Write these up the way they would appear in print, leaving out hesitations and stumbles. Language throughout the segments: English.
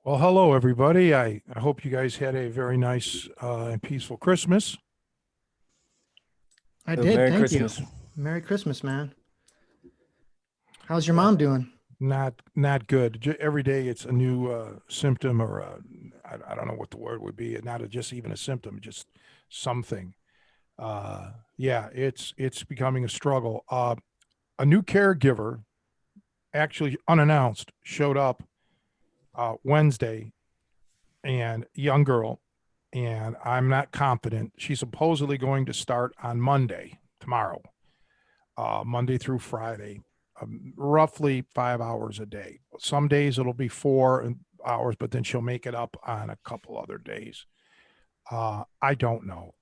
Well, hello, everybody. I hope you guys had a very nice and peaceful Christmas. I Oh, did. Merry Thank you. Christmas. Merry Christmas, man. How's your mom doing? Not good. Every day it's a new symptom, or I don't know what the word would be. Just even a symptom, just something. Yeah, it's becoming a struggle. A new caregiver, actually unannounced, showed up Wednesday, and young girl, and I'm not confident. She's supposedly going to start on Monday, tomorrow, Monday through Friday, roughly 5 hours a day. Some days it'll be 4 hours, but then she'll make it up on a couple other days. I don't know.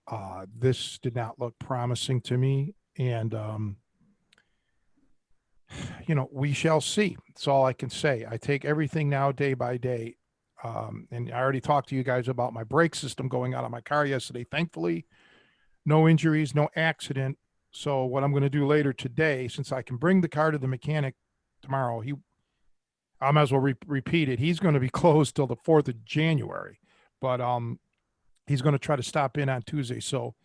This did not look promising to me, and we shall see. That's all I can say. I take everything now day by day. And I already talked to you guys about my brake system going out on my car yesterday. Thankfully, no injuries, no accident. So what I'm going to do later today, since I can bring the car to the mechanic tomorrow, I might as well repeat it. He's going to be closed till the 4th of January, but he's going to try to stop in on Tuesday. So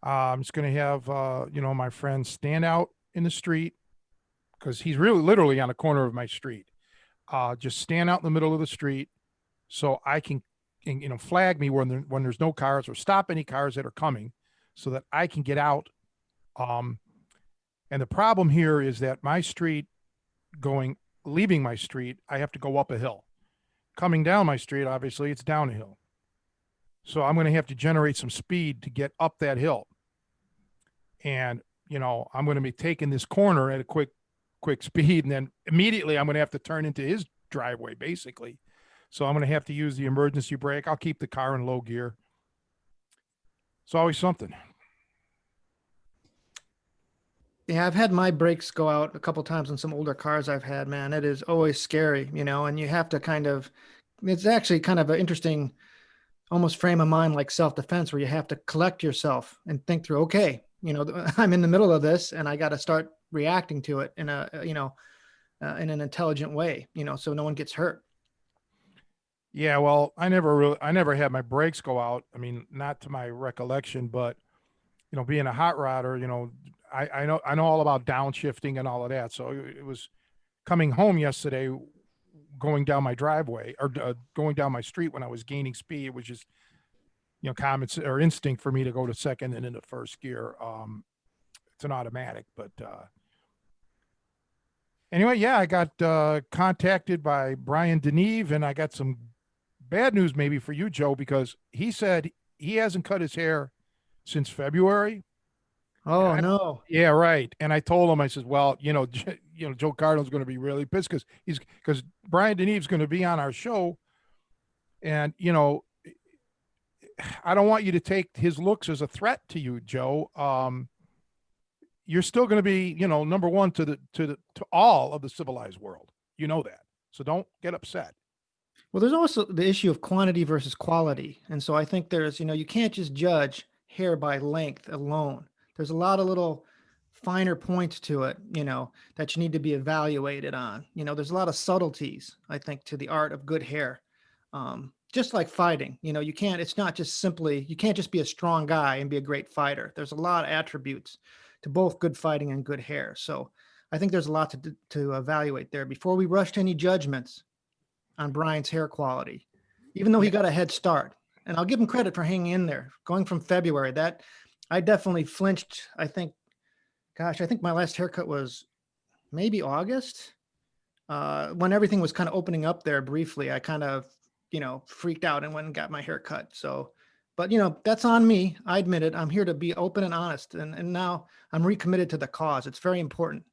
I'm just going to have my friend stand out in the street, because he's really literally on the corner of my street. Just stand out in the middle of the street, so I can, flag me when there's no cars, or stop any cars that are coming, so that I can get out. And the problem here is that my street, leaving my street, I have to go up a hill. Coming down my street, obviously, it's down a hill. So I'm going to have to generate some speed to get up that hill. And, I'm going to be taking this corner at a quick speed, and then immediately I'm going to have to turn into his driveway, basically. So I'm going to have to use the emergency brake. I'll keep the car in low gear. It's always something. Yeah, I've had my brakes go out a couple times on some older cars I've had, man. It is always scary, and you have to it's actually kind of an interesting, almost frame of mind, like self-defense, where you have to collect yourself and think through, okay, I'm in the middle of this and I got to start reacting to it in in an intelligent way, so no one gets hurt. Yeah, well, I never had my brakes go out. I mean, not to my recollection, but being a hot rodder, I know all about downshifting and all of that. So it was coming home yesterday, going down my driveway, or going down my street when I was gaining speed. It was just common or instinct for me to go to second and into first gear. It's an automatic, but anyway, yeah, I got contacted by Brian Deneve, and I got some bad news maybe for you, Joe, because he said he hasn't cut his hair since February. Oh, no. Yeah, right. And I told him, I said, well, Joe Cardinal's going to be really pissed, because Brian Deneve's going to be on our show, and I don't want you to take his looks as a threat to you, Joe. You're still going to be, number one to all of the civilized world. You know that. So don't get upset. Well, there's also the issue of quantity versus quality. And so I think there's, you can't just judge hair by length alone. There's a lot of little finer points to it, that you need to be evaluated on. There's a lot of subtleties, I think, to the art of good hair. Just like fighting, you can't just be a strong guy and be a great fighter. There's a lot of attributes to both good fighting and good hair. So I think there's a lot to evaluate there before we rush to any judgments on Brian's hair quality, even though he got a head start. And I'll give him credit for hanging in there. Going from February, that I definitely flinched, I think, Gosh, I think my last haircut was maybe August. When everything was kind of opening up there briefly, I kind of, freaked out and went and got my hair cut. So, but that's on me. I admit it. I'm here to be open and honest. And now I'm recommitted to the cause. It's very important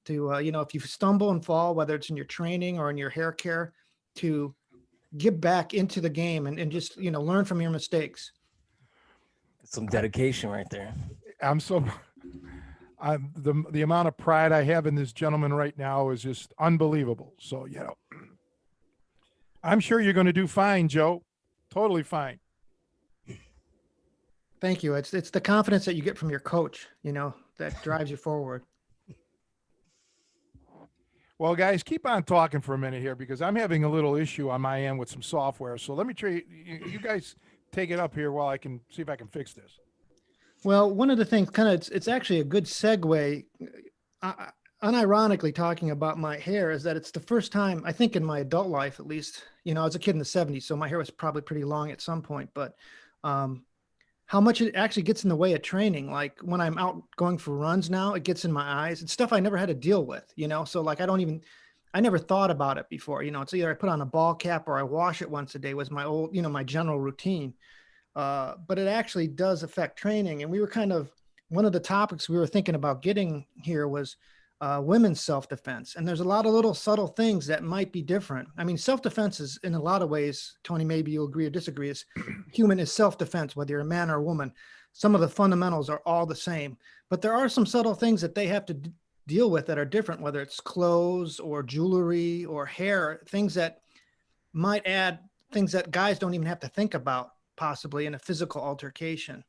to, if you stumble and fall, whether it's in your training or in your hair care, to get back into the game and just, learn from your mistakes. Some dedication right there. I'm so the amount of pride I have in this gentleman right now is just unbelievable. So, I'm sure you're going to do fine, Joe. Totally fine. Thank you. It's the confidence that you get from your coach, that drives you forward. Well, guys, keep on talking for a minute here because I'm having a little issue on my end with some software. So let me try you guys take it up here while I can see if I can fix this. Well, one of the things, it's actually a good segue. Unironically, talking about my hair is that it's the first time, I think, in my adult life, at least, I was a kid in the 70s, so my hair was probably pretty long at some point, but how much it actually gets in the way of training. Like when I'm out going for runs now, it gets in my eyes. It's stuff I never had to deal with, so like I never thought about it before. It's either I put on a ball cap or I wash it once a day was my old, my general routine. But it actually does affect training. And we were one of the topics we were thinking about getting here was women's self-defense. And there's a lot of little subtle things that might be different. I mean, self-defense is in a lot of ways, Tony, maybe you'll agree or disagree, is human is self-defense, whether you're a man or a woman. Some of the fundamentals are all the same, but there are some subtle things that they have to deal with that are different, whether it's clothes or jewelry or hair, things that might add things that guys don't even have to think about possibly in a physical altercation.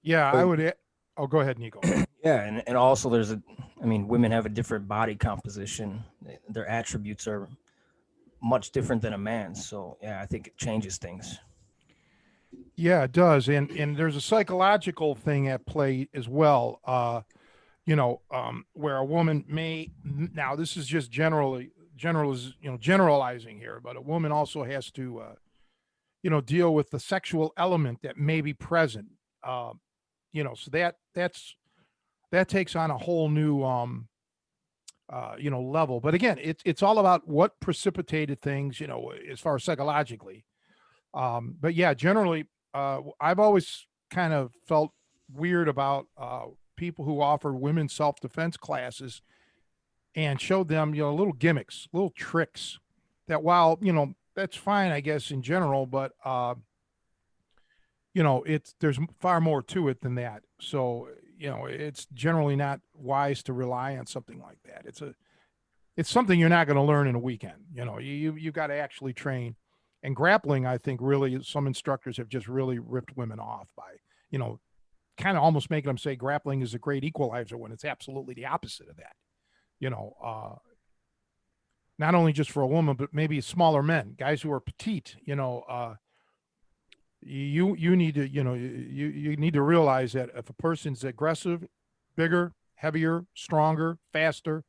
Yeah, I would. Oh, go ahead, Nico. Yeah, and also women have a different body composition. Their attributes are much different than a man's. So yeah, I think it changes things. Yeah, it does, and there's a psychological thing at play as well. Where a woman may now this is just generalizing here, but a woman also has to deal with the sexual element that may be present. So that takes on a whole new level. But again, it's all about what precipitated things, as far as psychologically. But yeah, generally, I've always kind of felt weird about people who offer women's self-defense classes and showed them, little gimmicks, little tricks that while, that's fine, I guess, in general, but there's far more to it than that. So, it's generally not wise to rely on something like that. It's something you're not going to learn in a weekend. You've got to actually train. And grappling, I think, really, some instructors have just really ripped women off by, kind of almost making them say grappling is a great equalizer when it's absolutely the opposite of that. Not only just for a woman, but maybe smaller men, guys who are petite, you need to, you need to realize that if a person's aggressive, bigger, heavier, stronger, faster,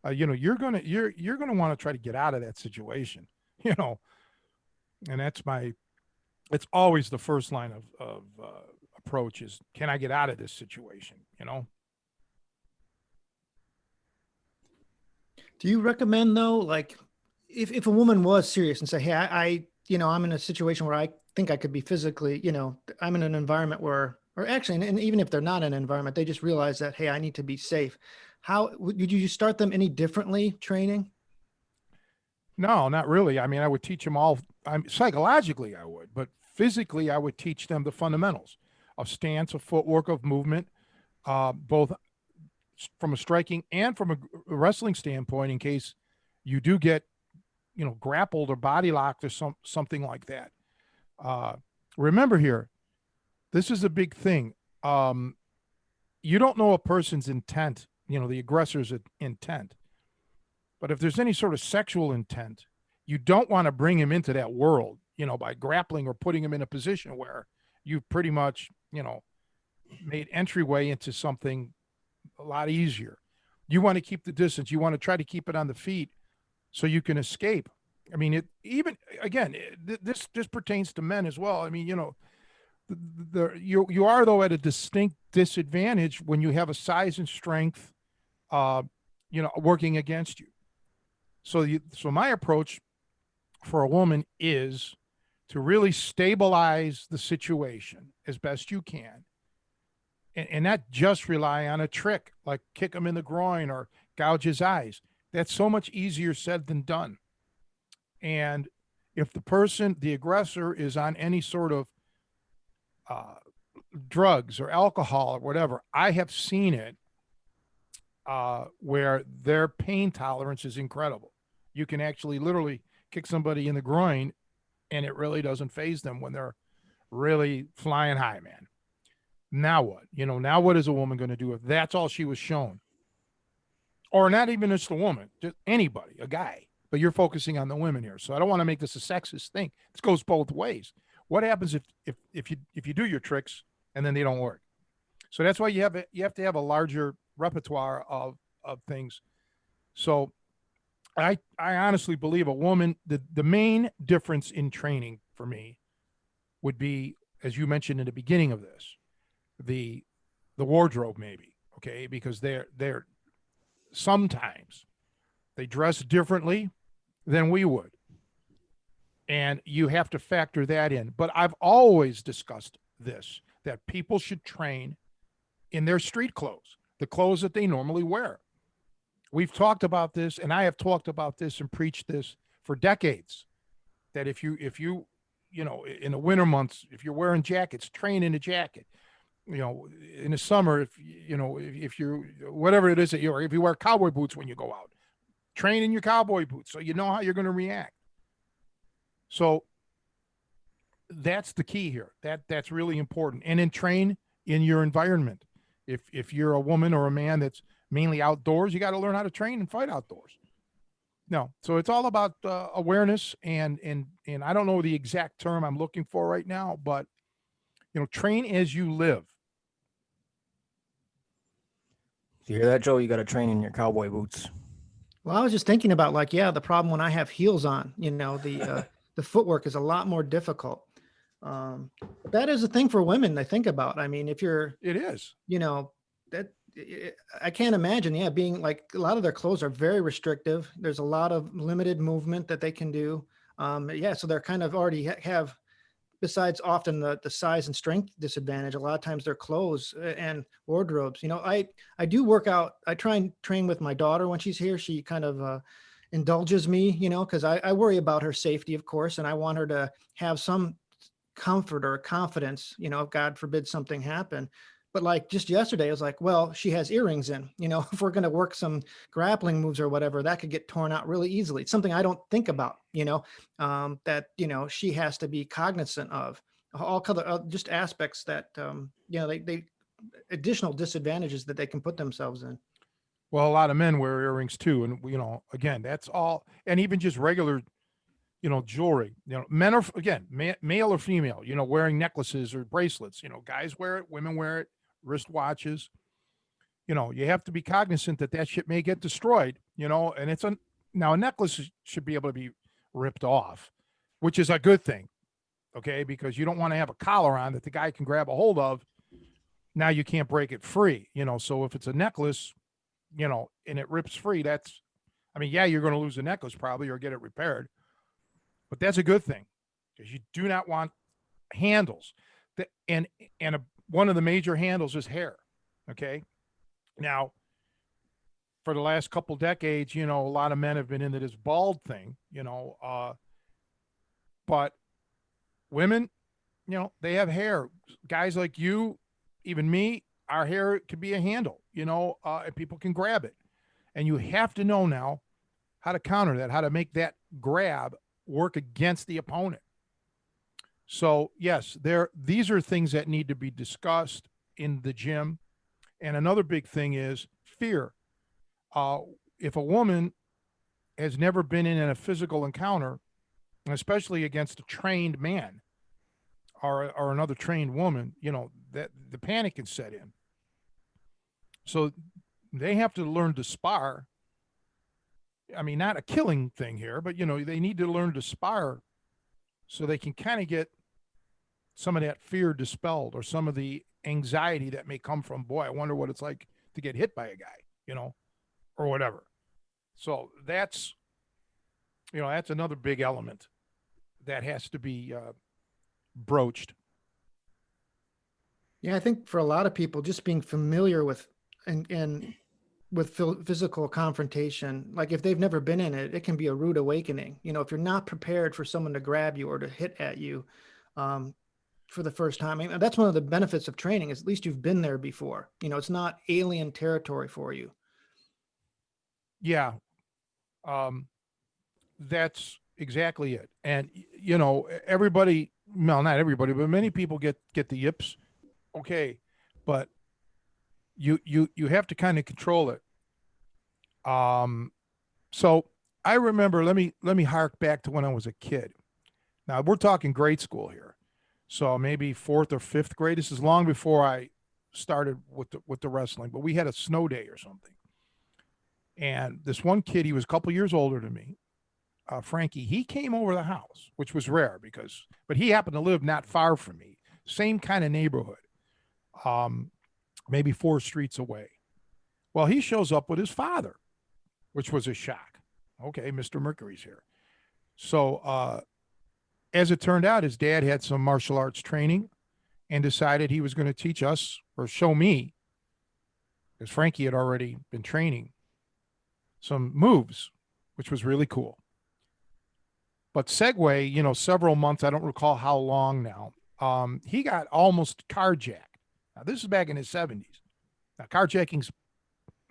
you're going to want to try to get out of that situation, and it's always the first line of approach is, can I get out of this situation? Do you recommend though, like if a woman was serious and say, hey, I'm in a situation where I think I could be physically, I'm in an environment where, or actually, and even if they're not in an environment, they just realize that, hey, I need to be safe. How would you start them any differently training? No, not really. I mean, I would teach them all. Psychologically, I would, but physically, I would teach them the fundamentals of stance, of footwork, of movement, both from a striking and from a wrestling standpoint, in case you do get, grappled or body locked or something like that. Remember here, this is a big thing. You don't know a person's intent, the aggressor's intent. But if there's any sort of sexual intent, you don't want to bring him into that world, by grappling or putting him in a position where you've pretty much, made entryway into something a lot easier. You want to keep the distance. You want to try to keep it on the feet so you can escape. I mean, this pertains to men as well. I mean, you are though at a distinct disadvantage when you have a size and strength, working against you. So my approach for a woman is to really stabilize the situation as best you can, and not just rely on a trick like kick him in the groin or gouge his eyes. That's so much easier said than done. And if the aggressor, is on any sort of uh, drugs or alcohol or whatever, I have seen it where their pain tolerance is incredible. You can actually literally kick somebody in the groin and it really doesn't phase them when they're really flying high, man. Now what? Now what is a woman going to do if that's all she was shown? Or not even just a woman, just anybody, a guy. But you're focusing on the women here. So I don't want to make this a sexist thing. This goes both ways. What happens if you do your tricks and then they don't work? So that's why you have to have a larger repertoire of things. So I honestly believe a woman, the main difference in training for me would be, as you mentioned in the beginning of this, the wardrobe maybe, okay? Because they're sometimes they dress differently than we would. And you have to factor that in. But I've always discussed this, that people should train in their street clothes, the clothes that they normally wear. We've talked about this, and I have talked about this and preached this for decades, that if you in the winter months, if you're wearing jackets, train in a jacket. In the summer, if you're whatever it is that if you wear cowboy boots when you go out, train in your cowboy boots so you know how you're going to react. So that's the key here. That's really important. And then train in your environment. If you're a woman or a man that's mainly outdoors, you got to learn how to train and fight outdoors. No, so it's all about awareness and I don't know the exact term I'm looking for right now, but train as you live. You hear that, Joe? You got to train in your cowboy boots. Well, I was just thinking about the problem when I have heels on, the footwork is a lot more difficult. That is a thing for women, I think about. I mean, if you're, It is. That I can't imagine, being like a lot of their clothes are very restrictive. There's a lot of limited movement that they can do. So they're kind of already have, besides often the size and strength disadvantage, a lot of times their clothes and wardrobes. I do work out. I try and train with my daughter when she's here. She kind of indulges me, because I worry about her safety, of course, and I want her to have some comfort or confidence, if God forbid something happen. But like just yesterday, I was like, well, she has earrings in, if we're going to work some grappling moves or whatever, that could get torn out really easily. It's something I don't think about, that, she has to be cognizant of all other just aspects that, they additional disadvantages that they can put themselves in. Well, a lot of men wear earrings too. And, again, that's all. And even just regular, jewelry, men are, again, male or female, wearing necklaces or bracelets, guys wear it, women wear it, wristwatches. You have to be cognizant that shit may get destroyed, and now a necklace should be able to be ripped off, which is a good thing. Okay. Because you don't want to have a collar on that the guy can grab a hold of. Now you can't break it free, so if it's a necklace, and it rips free, you're going to lose the necklace probably or get it repaired, but that's a good thing because you do not want handles one of the major handles is hair. Okay. Now, for the last couple decades, a lot of men have been into this bald thing, but women, they have hair. Guys like you, even me, our hair could be a handle, and people can grab it. And you have to know now how to counter that, how to make that grab work against the opponent. So yes, these are things that need to be discussed in the gym. And another big thing is fear. If a woman has never been in a physical encounter, especially against a trained man or another trained woman, that the panic can set in. So they have to learn to spar. I mean, not a killing thing here, but they need to learn to spar so they can kind of get some of that fear dispelled or some of the anxiety that may come from, boy, I wonder what it's like to get hit by a guy, or whatever. So that's another big element that has to be broached. Yeah, I think for a lot of people, just being familiar with and with physical confrontation, like if they've never been in it, it can be a rude awakening. If you're not prepared for someone to grab you or to hit at you um, for the first time, I mean, that's one of the benefits of training is at least you've been there before. It's not alien territory for you. Yeah. Um, that's exactly it. And everybody, well, not everybody, but many people get the yips. Okay. But you have to kind of control it. So I remember, let me hark back to when I was a kid. Now we're talking grade school here. So maybe fourth or fifth grade. This is long before I started with the wrestling, but we had a snow day or something. And this one kid, he was a couple years older than me, Frankie, he came over the house, which was rare but he happened to live not far from me, same kind of neighborhood, um, maybe 4 streets away. Well, he shows up with his father, which was a shock. Okay, Mr. Mercury's here. So, as it turned out, his dad had some martial arts training and decided he was going to teach us or show me, because Frankie had already been training, some moves, which was really cool. But segue, several months, I don't recall how long now, he got almost carjacked. Now, this is back in his 70s. Now, carjacking's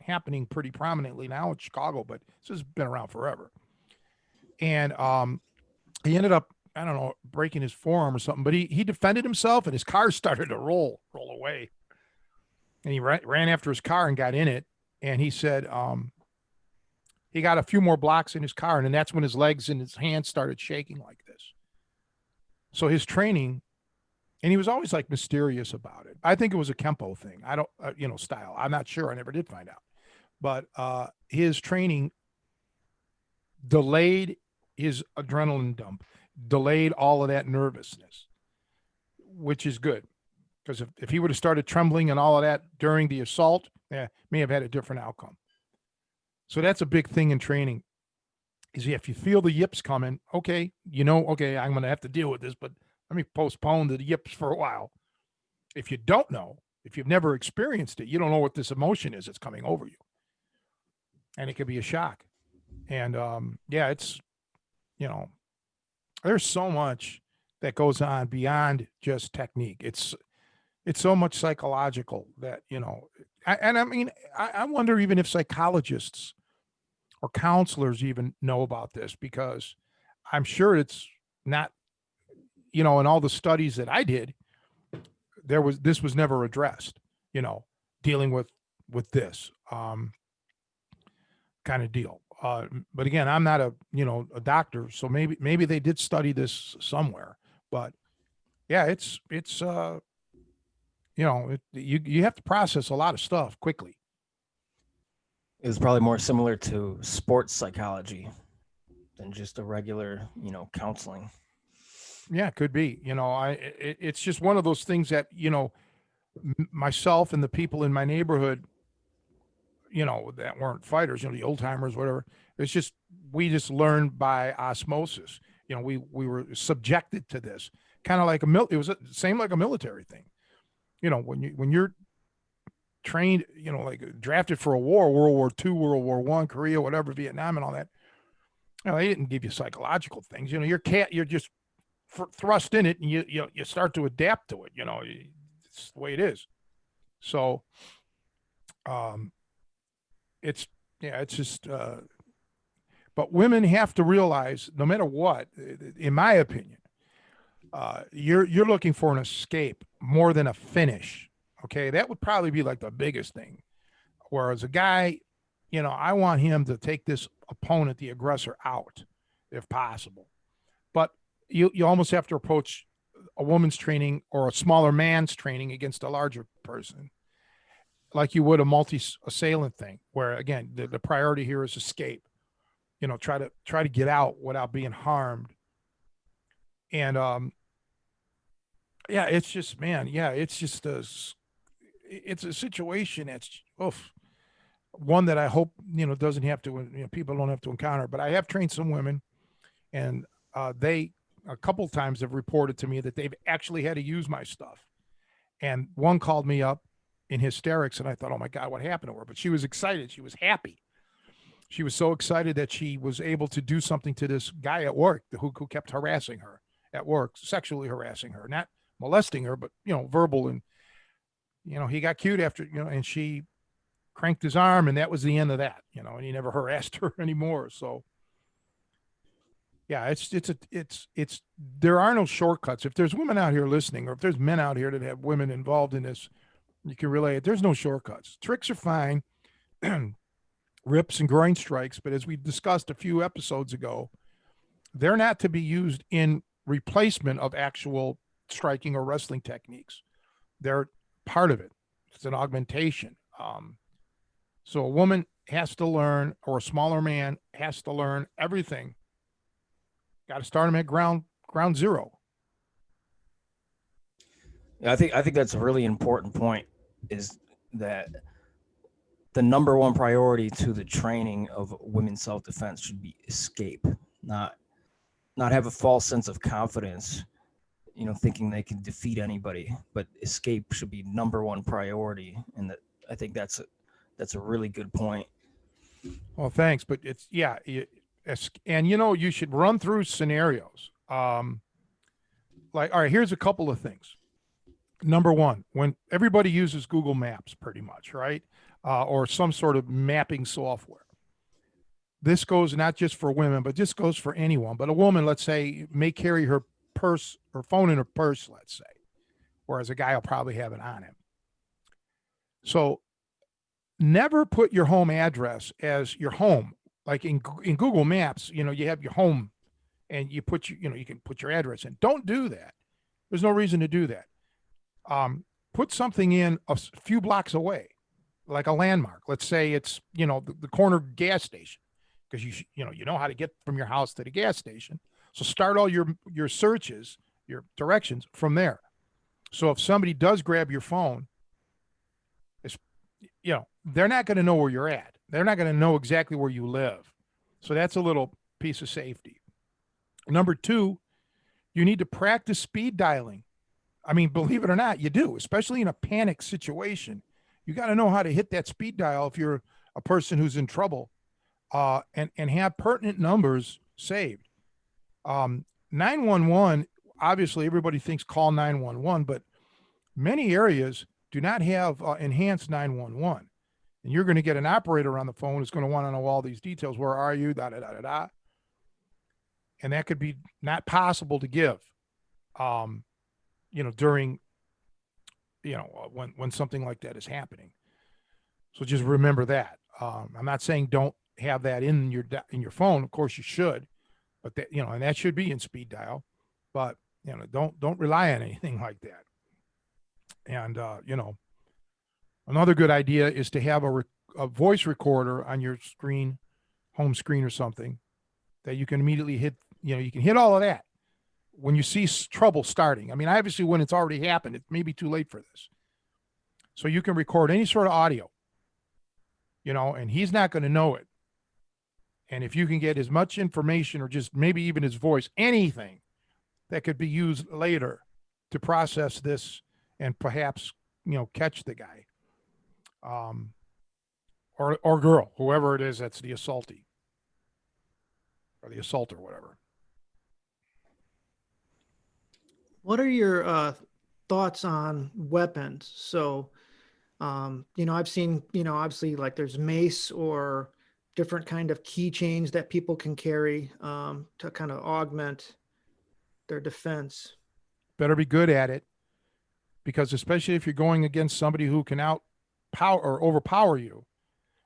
happening pretty prominently now in Chicago, but this has been around forever. And he ended up, I don't know, breaking his forearm or something, but he defended himself and his car started to roll away. And he ran after his car and got in it. And he said he got a few more blocks in his car, and then that's when his legs and his hands started shaking like this. So his training, and he was always like mysterious about it. I think it was a Kempo thing. I don't, style. I'm not sure. I never did find out. But his training delayed his adrenaline dump, delayed all of that nervousness, which is good. Because if he would have started trembling and all of that during the assault, may have had a different outcome. So that's a big thing in training. Is if you feel the yips coming, okay, okay, I'm going to have to deal with this, but let me postpone the yips for a while. If you don't know, if you've never experienced it, you don't know what this emotion is that's coming over you. And it could be a shock. And it's, there's so much that goes on beyond just technique. It's so much psychological that, I wonder even if psychologists or counselors even know about this, because I'm sure it's not, in all the studies that I did, this was never addressed, dealing with this kind of deal. But again, I'm not a doctor, so maybe they did study this somewhere, but yeah, it's you have to process a lot of stuff quickly. It was probably more similar to sports psychology than just a regular, counseling. Yeah, it could be. It's just one of those things that myself and the people in my neighborhood, that weren't fighters, the old timers, whatever. It's just we just learned by osmosis. We were subjected to this, kind of like it was same like a military thing. When you're trained, like drafted for a war, World War II, World War I, Korea, whatever, Vietnam, and all that. They didn't give you psychological things. You're just thrust in it, and you start to adapt to it. It's the way it is. So, it's just. But women have to realize, no matter what, in my opinion, you're looking for an escape more than a finish. Okay, that would probably be like the biggest thing. Whereas a guy, I want him to take this opponent, the aggressor, out if possible. But you almost have to approach a woman's training or a smaller man's training against a larger person like you would a multi-assailant thing, where again the priority here is escape. Try to get out without being harmed. And it's just, man, it's just it's a situation that's one that I hope, doesn't have to, people don't have to encounter. But I have trained some women, and they a couple times have reported to me that they've actually had to use my stuff. And one called me up in hysterics, and I thought, oh my God, what happened to her? But she was excited. She was happy. She was so excited that she was able to do something to this guy at work who kept harassing her at work, sexually harassing her, not molesting her, but, verbal. And, he got cute after, and she cranked his arm, and that was the end of that, and he never harassed her anymore. So yeah, it's there are no shortcuts. If there's women out here listening, or if there's men out here that have women involved in this, you can relate it. There's no shortcuts. Tricks are fine, rips and groin strikes, but as we discussed a few episodes ago, they're not to be used in replacement of actual striking or wrestling techniques. They're part of it. It's an augmentation. So a woman has to learn, or a smaller man has to learn everything. Got to start them at ground zero. Yeah, I think that's a really important point, is that the number one priority to the training of women's self-defense should be escape, not have a false sense of confidence, thinking they can defeat anybody, but escape should be number one priority. And I think that's a really good point. Well, thanks, but it's and you should run through scenarios. Like, all right, here's a couple of things. Number one, when everybody uses Google Maps, pretty much, right, or some sort of mapping software. This goes not just for women, but this goes for anyone. But a woman, let's say, may carry her purse or phone in her purse, let's say, whereas a guy will probably have it on him. So never put your home address as your home. Like in Google Maps, you have your home, and you put you can put your address in. Don't do that. There's no reason to do that. Put something in a few blocks away, like a landmark. Let's say it's the corner gas station, because you know how to get from your house to the gas station. So start all your searches, your directions from there. So if somebody does grab your phone, they're not going to know where you're at. They're not going to know exactly where you live. So that's a little piece of safety. Number two, you need to practice speed dialing. I mean, believe it or not, you do, especially in a panic situation. You got to know how to hit that speed dial if you're a person who's in trouble, and have pertinent numbers saved. 911, obviously everybody thinks call 911, but many areas do not have enhanced 911. And you're going to get an operator on the phone who's going to want to know all these details. Where are you? Da, da, da, da, da. And that could be not possible to give, during, when something like that is happening. So just remember that. I'm not saying don't have that in your phone. Of course you should, but that, and that should be in speed dial, but don't rely on anything like that. And, another good idea is to have a voice recorder on your screen, home screen or something, that you can immediately hit. You can hit all of that when you see trouble starting. I mean, obviously when it's already happened, it may be too late for this. So you can record any sort of audio, and he's not going to know it. And if you can get as much information, or just maybe even his voice, anything that could be used later to process this and perhaps, catch the guy, or girl, whoever it is that's the assaultee or the assaulter, whatever. What are your thoughts on weapons? So, I've seen, obviously, like there's mace or different kind of keychains that people can carry to kind of augment their defense. Better be good at it, because especially if you're going against somebody who can outpower or overpower you,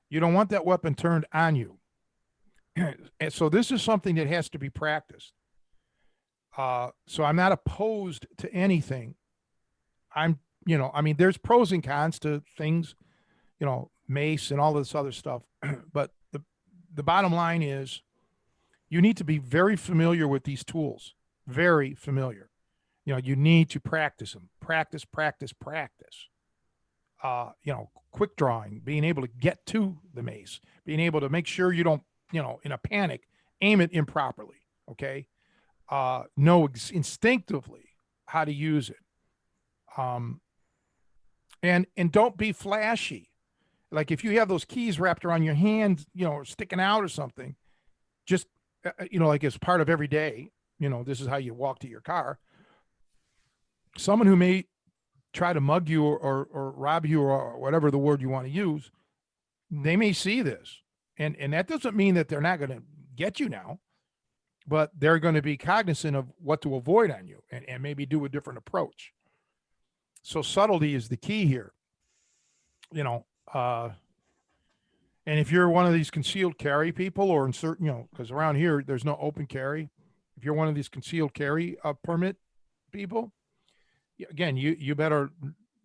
you don't want that weapon turned on you. And so this is something that has to be practiced. So I'm not opposed to anything. There's pros and cons to things, mace and all this other stuff. But the bottom line is you need to be very familiar with these tools, very familiar. You need to practice them, practice. quick drawing, being able to get to the mace, being able to make sure you don't, in a panic, aim it improperly. Okay. Know instinctively how to use it. And don't be flashy. Like if you have those keys wrapped around your hand, or sticking out or something, just, like as part of every day, this is how you walk to your car. Someone who may try to mug you or rob you or whatever the word you want to use, they may see this. And that doesn't mean that they're not going to get you now, but they're going to be cognizant of what to avoid on you and maybe do a different approach. So subtlety is the key here, and if you're one of these concealed carry people or in certain, because around here, there's no open carry. If you're one of these concealed carry permit people, again, you better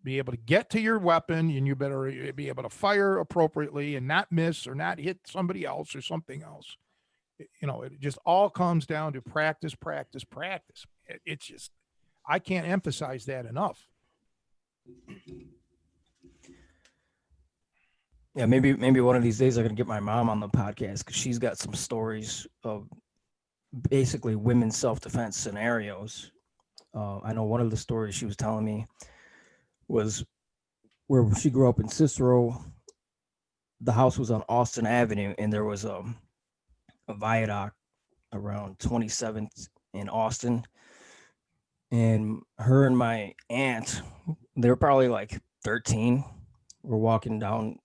be able to get to your weapon and you better be able to fire appropriately and not miss or not hit somebody else or something else. It just all comes down to practice, practice, practice. It's just, I can't emphasize that enough. Yeah, maybe one of these days I'm gonna get my mom on the podcast because she's got some stories of basically women's self-defense scenarios. I know one of the stories she was telling me was where she grew up in Cicero. The house was on Austin Avenue, and there was a viaduct around 27th in Austin. And her and my aunt, they were probably like 13, were walking down,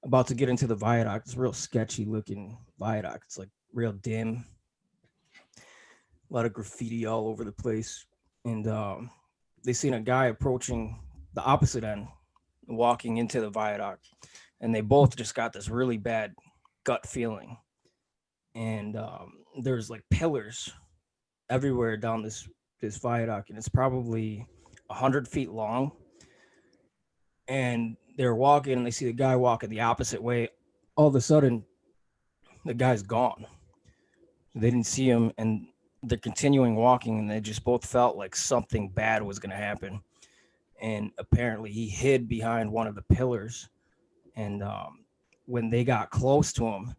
about to get into the viaduct. It's a real sketchy looking viaduct. It's like real dim, a lot of graffiti all over the place. And they seen a guy approaching the opposite end, walking into the viaduct. And they both just got this really bad gut feeling. And there's like pillars everywhere down this viaduct, and it's probably 100 feet long. And they're walking and they see the guy walking the opposite way. All of a sudden, the guy's gone. They didn't see him, and they're continuing walking, and they just both felt like something bad was going to happen. And apparently he hid behind one of the pillars. And when they got close to him,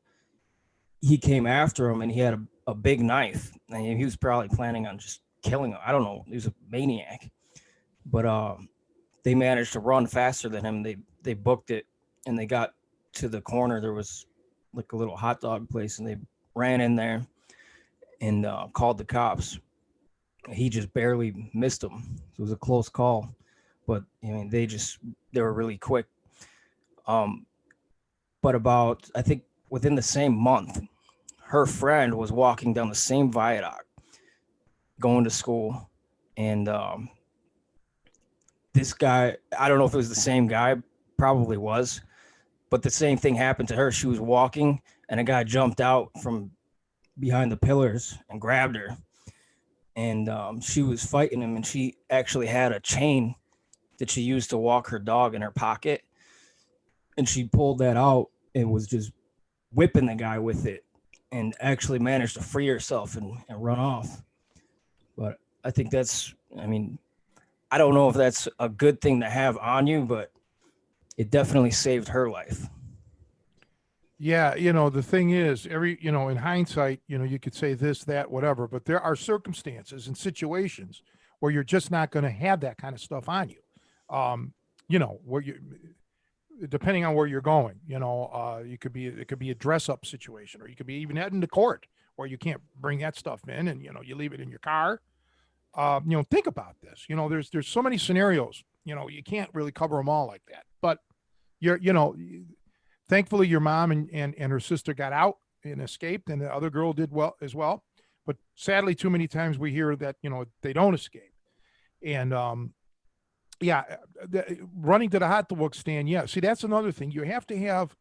he came after him, and he had a big knife. And he was probably planning on just killing him. I don't know. He was a maniac. But they managed to run faster than him. They booked it, and they got to the corner. There was like a little hot dog place, and they ran in there and called the cops. He just barely missed him. It was a close call, but I mean, they were really quick. But about, I think within the same month, her friend was walking down the same viaduct, going to school, and this guy, I don't know if it was the same guy, probably was, but the same thing happened to her. She was walking, and a guy jumped out from behind the pillars and grabbed her. And she was fighting him, and she actually had a chain that she used to walk her dog in her pocket. And she pulled that out and was just whipping the guy with it, and actually managed to free herself and run off. But I think that's, I mean, I don't know if that's a good thing to have on you, but it definitely saved her life. Yeah, the thing is, in hindsight, you could say this, that, whatever, but there are circumstances and situations where you're just not going to have that kind of stuff on you. Where depending on where you're going, it could be a dress up situation, or you could be even heading to court where you can't bring that stuff in, and, you leave it in your car. Think about this. There's so many scenarios, you can't really cover them all like that, but thankfully your mom and her sister got out and escaped, and the other girl did well as well. But sadly, too many times we hear that, they don't escape. And, running to the hot dog stand. Yeah. See, that's another thing. You have to have,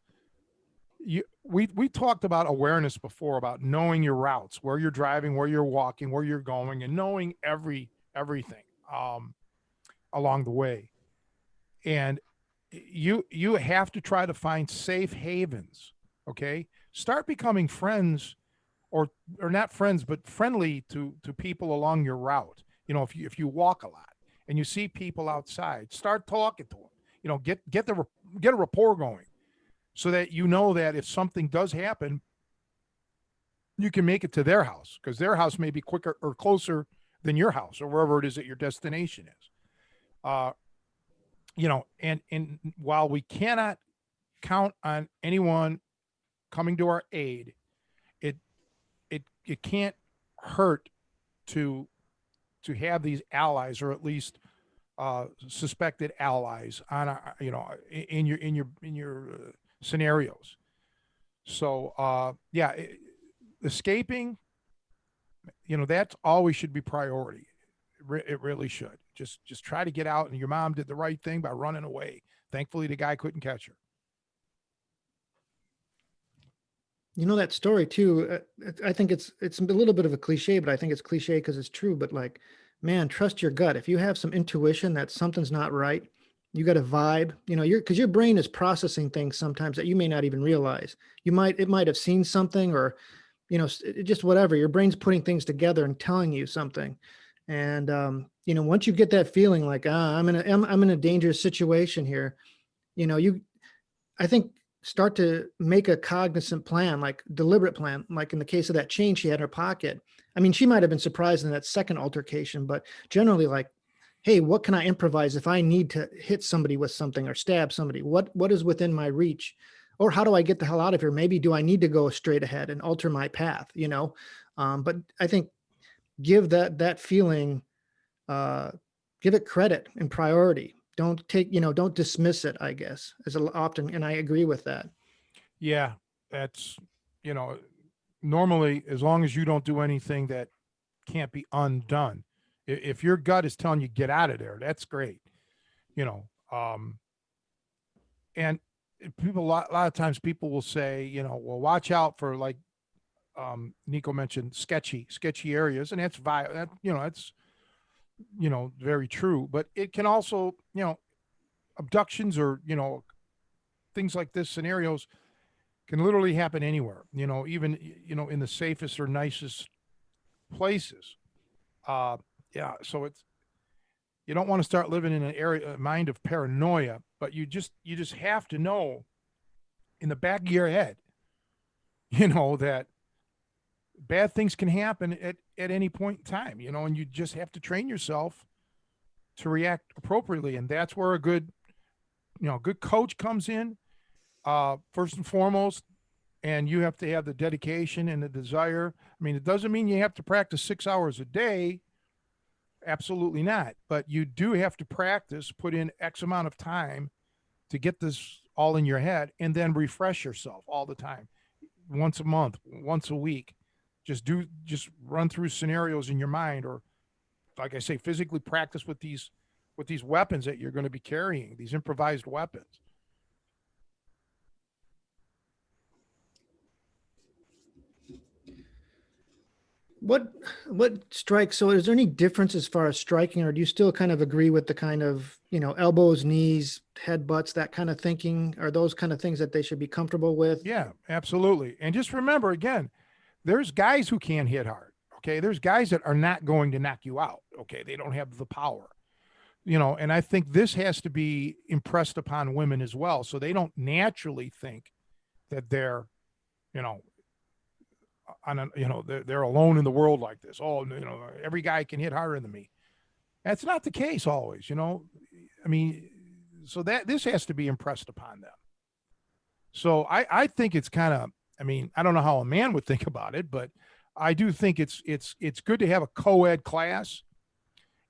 we talked about awareness before, about knowing your routes, where you're driving, where you're walking, where you're going, and knowing everything along the way. And you have to try to find safe havens. Okay. Start becoming friends, or not friends, but friendly to people along your route. If you walk a lot and you see people outside, start talking to them. get a rapport going, so that you know that if something does happen, you can make it to their house, because their house may be quicker or closer than your house or wherever it is that your destination is. Uh, and while we cannot count on anyone coming to our aid, it it can't hurt to have these allies, or at least suspected allies on in your scenarios. So escaping, that's always should be priority. It really should. Just try to get out, and your mom did the right thing by running away. Thankfully, the guy couldn't catch her. That story too, I think it's a little bit of a cliche, but I think it's cliche because it's true. But like, man, trust your gut. If you have some intuition that something's not right, you got a vibe, because your brain is processing things sometimes that you may not even realize. It might have seen something, or, just whatever. Your brain's putting things together and telling you something. And, once you get that feeling like, I'm in a dangerous situation here, I think start to make a cognizant plan, like deliberate plan, like in the case of that chain she had in her pocket. I mean, she might've been surprised in that second altercation, but generally like, hey, what can I improvise if I need to hit somebody with something or stab somebody? What is within my reach? Or how do I get the hell out of here? Maybe do I need to go straight ahead and alter my path, But I think give that feeling, give it credit and priority. Don't dismiss it, I guess, often. And I agree with that. Yeah, that's you know normally, as long as you don't do anything that can't be undone. If your gut is telling you get out of there, that's great. You know, and people a lot of times people will say, well, watch out for, like, Nico mentioned, sketchy areas, and that's that's very true. But it can also, abductions, or things like this, scenarios can literally happen anywhere. Even in the safest or nicest places. Yeah, so you don't want to start living in a mind of paranoia, but you just have to know in the back of your head, that bad things can happen at any point in time, and you just have to train yourself to react appropriately. And that's where a good coach comes in, first and foremost. And you have to have the dedication and the desire. I mean, it doesn't mean you have to practice 6 hours a day. Absolutely not. But you do have to practice, put in X amount of time to get this all in your head, and then refresh yourself all the time. Once a month, once a week. Just run through scenarios in your mind, or, like I say, physically practice with these weapons that you're going to be carrying, these improvised weapons. What strikes? So is there any difference as far as striking, or do you still kind of agree with the kind of, elbows, knees, headbutts, that kind of thinking? Are those kind of things that they should be comfortable with? Yeah, absolutely. And just remember, again, there's guys who can't hit hard. Okay. There's guys that are not going to knock you out. Okay. They don't have the power, and I think this has to be impressed upon women as well. So they don't naturally think that they're, they're alone in the world like this. Oh, every guy can hit harder than me. That's not the case always, I mean, so that this has to be impressed upon them. So I think it's kind of, I mean, I don't know how a man would think about it, but I do think it's good to have a co-ed class,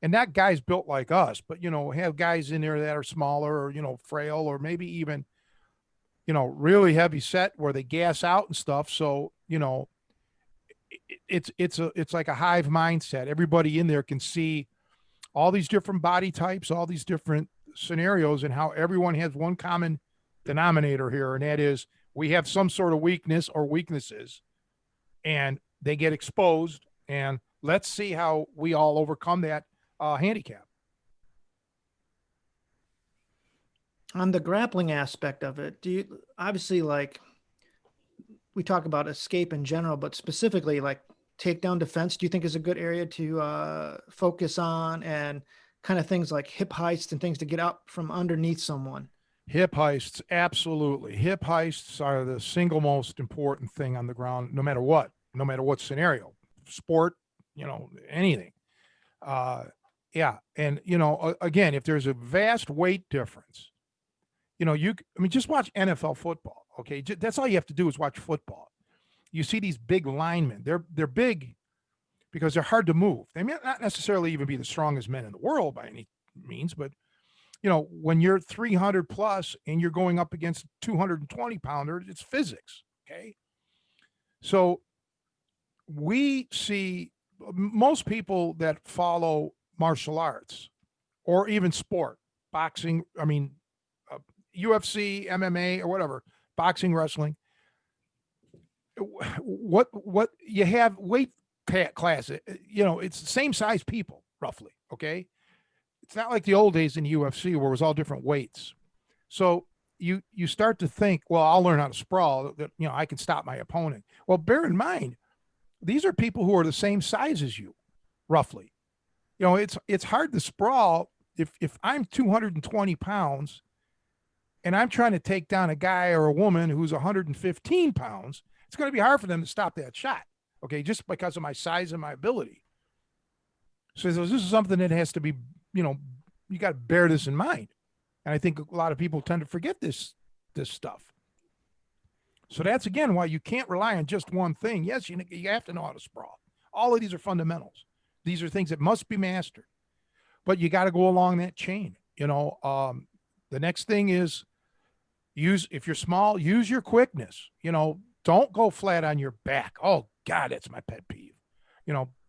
and not guys built like us, but, have guys in there that are smaller, or, frail, or maybe even, really heavy set where they gas out and stuff. So, it's like a hive mindset. Everybody in there can see all these different body types, all these different scenarios, and how everyone has one common denominator here. And that is, we have some sort of weakness or weaknesses, and they get exposed, and let's see how we all overcome that handicap. On the grappling aspect of it, do you obviously, like, we talk about escape in general, but specifically like takedown defense, do you think is a good area to focus on? And kind of things like hip heists and things to get out from underneath someone. Hip heists, absolutely. Hip heists are the single most important thing on the ground, no matter what scenario, sport, anything. Yeah. And, again, if there's a vast weight difference, just watch NFL football. Okay. That's all you have to do is watch football. You see these big linemen. They're big because they're hard to move. They may not necessarily even be the strongest men in the world by any means, but when you're 300 plus and you're going up against 220 pounder, it's physics. Okay. So we see most people that follow martial arts or even sport, boxing, UFC, MMA, or whatever, boxing, wrestling. What you have weight class, it's the same size people roughly. Okay. It's not like the old days in the UFC where it was all different weights. So you start to think, well, I'll learn how to sprawl, that I can stop my opponent. Well, bear in mind, these are people who are the same size as you, roughly. It's hard to sprawl if I'm 220 pounds and I'm trying to take down a guy or a woman who's 115 pounds. It's going to be hard for them to stop that shot. Okay, just because of my size and my ability. So this is something that has to be, you got to bear this in mind. And I think a lot of people tend to forget this stuff. So that's, again, why you can't rely on just one thing. Yes, you have to know how to sprawl. All of these are fundamentals. These are things that must be mastered. But you got to go along that chain. The next thing is if you're small, use your quickness. Don't go flat on your back. Oh, God, that's my pet peeve.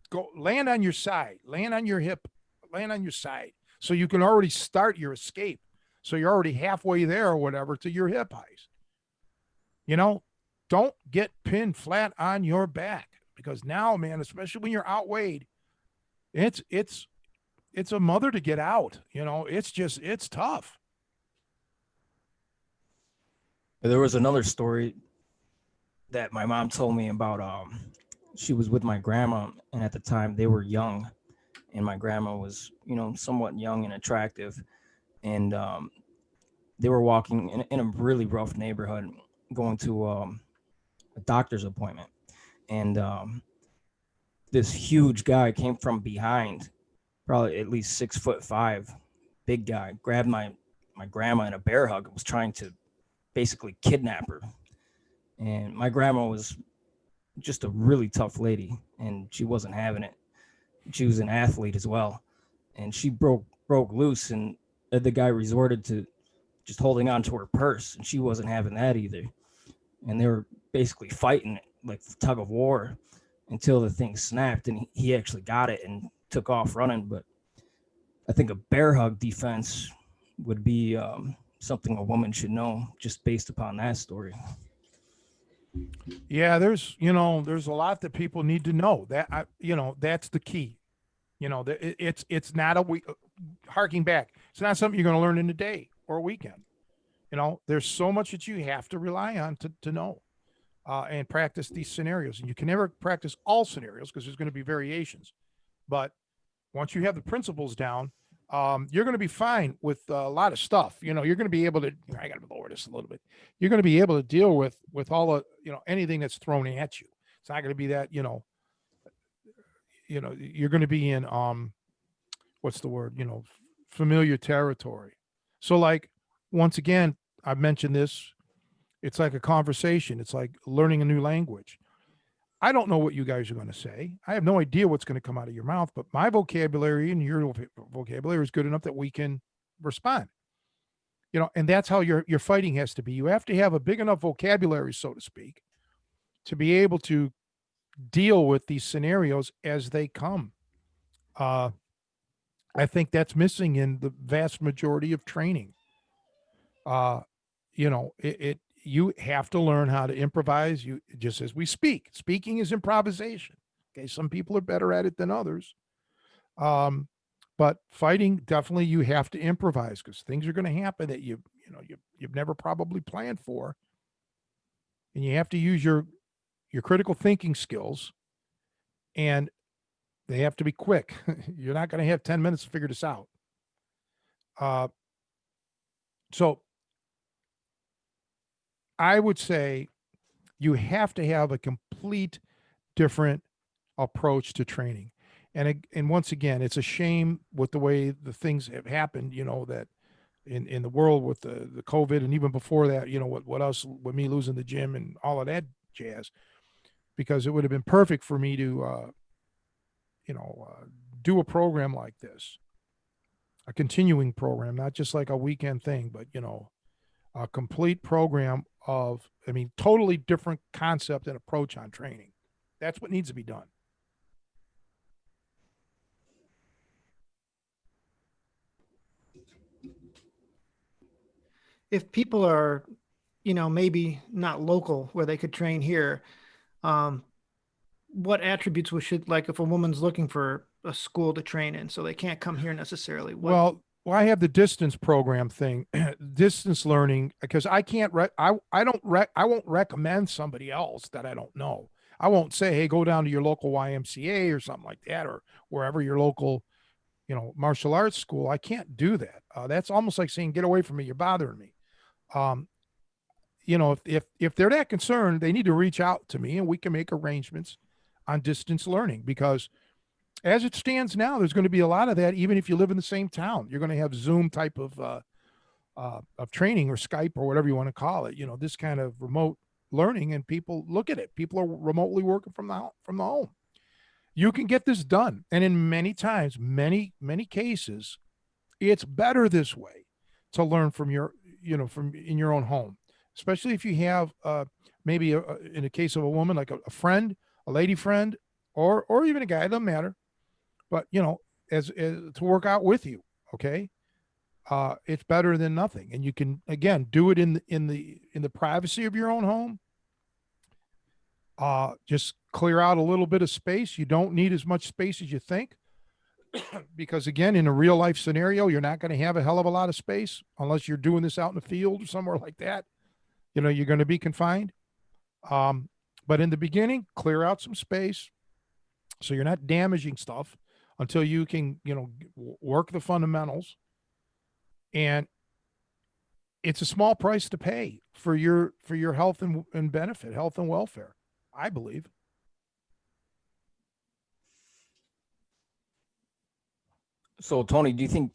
Go land on your side, land on your hip, land on your side. So you can already start your escape. So you're already halfway there or whatever to your hip heist. Don't get pinned flat on your back, because now, man, especially when you're outweighed, it's a mother to get out. It's tough. There was another story that my mom told me about. She was with my grandma, and at the time they were young, and my grandma was, somewhat young and attractive, and they were walking in a really rough neighborhood, going to a doctor's appointment, and this huge guy came from behind, probably at least 6'5", big guy, grabbed my grandma in a bear hug and was trying to basically kidnap her. And my grandma was just a really tough lady, and she wasn't having it. She was an athlete as well, and she broke loose, and the guy resorted to just holding on to her purse, and she wasn't having that either. And they were basically fighting like tug of war until the thing snapped, and he actually got it and took off running. But I think a bear hug defense would be something a woman should know, just based upon that story. Yeah, there's a lot that people need to know. That's the key. It's not a week. Harking back, it's not something you're going to learn in a day or a weekend. There's so much that you have to rely on to know and practice these scenarios. And you can never practice all scenarios because there's going to be variations. But once you have the principles down, you're going to be fine with a lot of stuff. You're going to be able to. I got to lower this a little bit. You're going to be able to deal with all of anything that's thrown at you. It's not going to be that you're going to be in what's the word, familiar territory. So, like, once again, I've mentioned this, it's like a conversation. It's like learning a new language. I don't know what you guys are going to say. I have no idea what's going to come out of your mouth, but my vocabulary and your vocabulary is good enough that we can respond. And that's how your fighting has to be. You have to have a big enough vocabulary, so to speak, to be able to deal with these scenarios as they come. I think that's missing in the vast majority of training. You have to learn how to improvise. You just as we speak. Speaking is improvisation. Okay, some people are better at it than others. But fighting, definitely you have to improvise because things are going to happen that you've never probably planned for. And you have to use your critical thinking skills, and they have to be quick. You're not going to have 10 minutes to figure this out. So I would say you have to have a complete different approach to training. And once again, it's a shame with the way the things have happened, that in the world with the COVID, and even before that, what else with me losing the gym and all of that jazz, because it would have been perfect for me to, do a program like this, a continuing program, not just like a weekend thing, but, a complete program of, totally different concept and approach on training. That's what needs to be done. If people are, maybe not local where they could train here, um, what attributes we should, like if a woman's looking for a school to train in, so they can't come here necessarily, what? Well, I have the distance program thing, distance learning, because I can't, I won't recommend somebody else that I don't know. I won't say, hey, go down to your local YMCA or something like that, or wherever your local, martial arts school. I can't do that. That's almost like saying, get away from me. You're bothering me. Um, if they're that concerned, they need to reach out to me and we can make arrangements on distance learning, because as it stands now, there's going to be a lot of that. Even if you live in the same town, you're going to have Zoom type of training, or Skype, or whatever you want to call it. This kind of remote learning, and people look at it. People are remotely working from the home. You can get this done, and in many cases, it's better this way to learn from from in your own home, especially if you have maybe in a case of a woman, like a friend, a lady friend, or even a guy. It doesn't matter, but as to work out with you. Okay. It's better than nothing. And you can, again, do it in the privacy of your own home. Just clear out a little bit of space. You don't need as much space as you think, because again, in a real life scenario, you're not going to have a hell of a lot of space unless you're doing this out in the field or somewhere like that. You're going to be confined. But in the beginning, clear out some space so you're not damaging stuff until you can, work the fundamentals. And it's a small price to pay for your health and benefit, health and welfare, I believe. So, Tony, do you think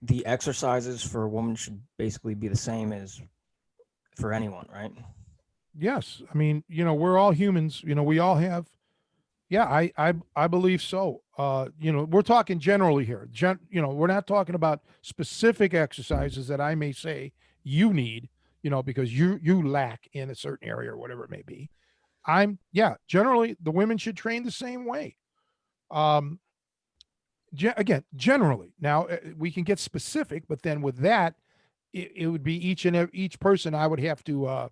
the exercises for a woman should basically be the same as for anyone, right? Yes. We're all humans, we all have. Yeah, I believe so. We're talking generally here. We're not talking about specific exercises that I may say you need, because you lack in a certain area or whatever it may be. Generally the women should train the same way. Um, Again, generally. Now we can get specific, but then with that, it would be each person I would have to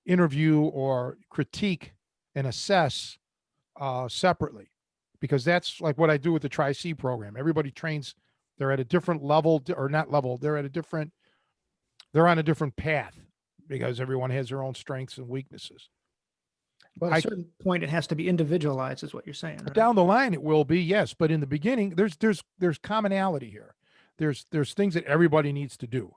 interview or critique and assess separately, because that's like what I do with the Tri-C program. Everybody trains, they're at a different level, or not level, they're on a different path, because everyone has their own strengths and weaknesses. But at a certain point, it has to be individualized, is what you're saying, right? Down the line, it will be, yes, but in the beginning, there's commonality here. There's things that everybody needs to do,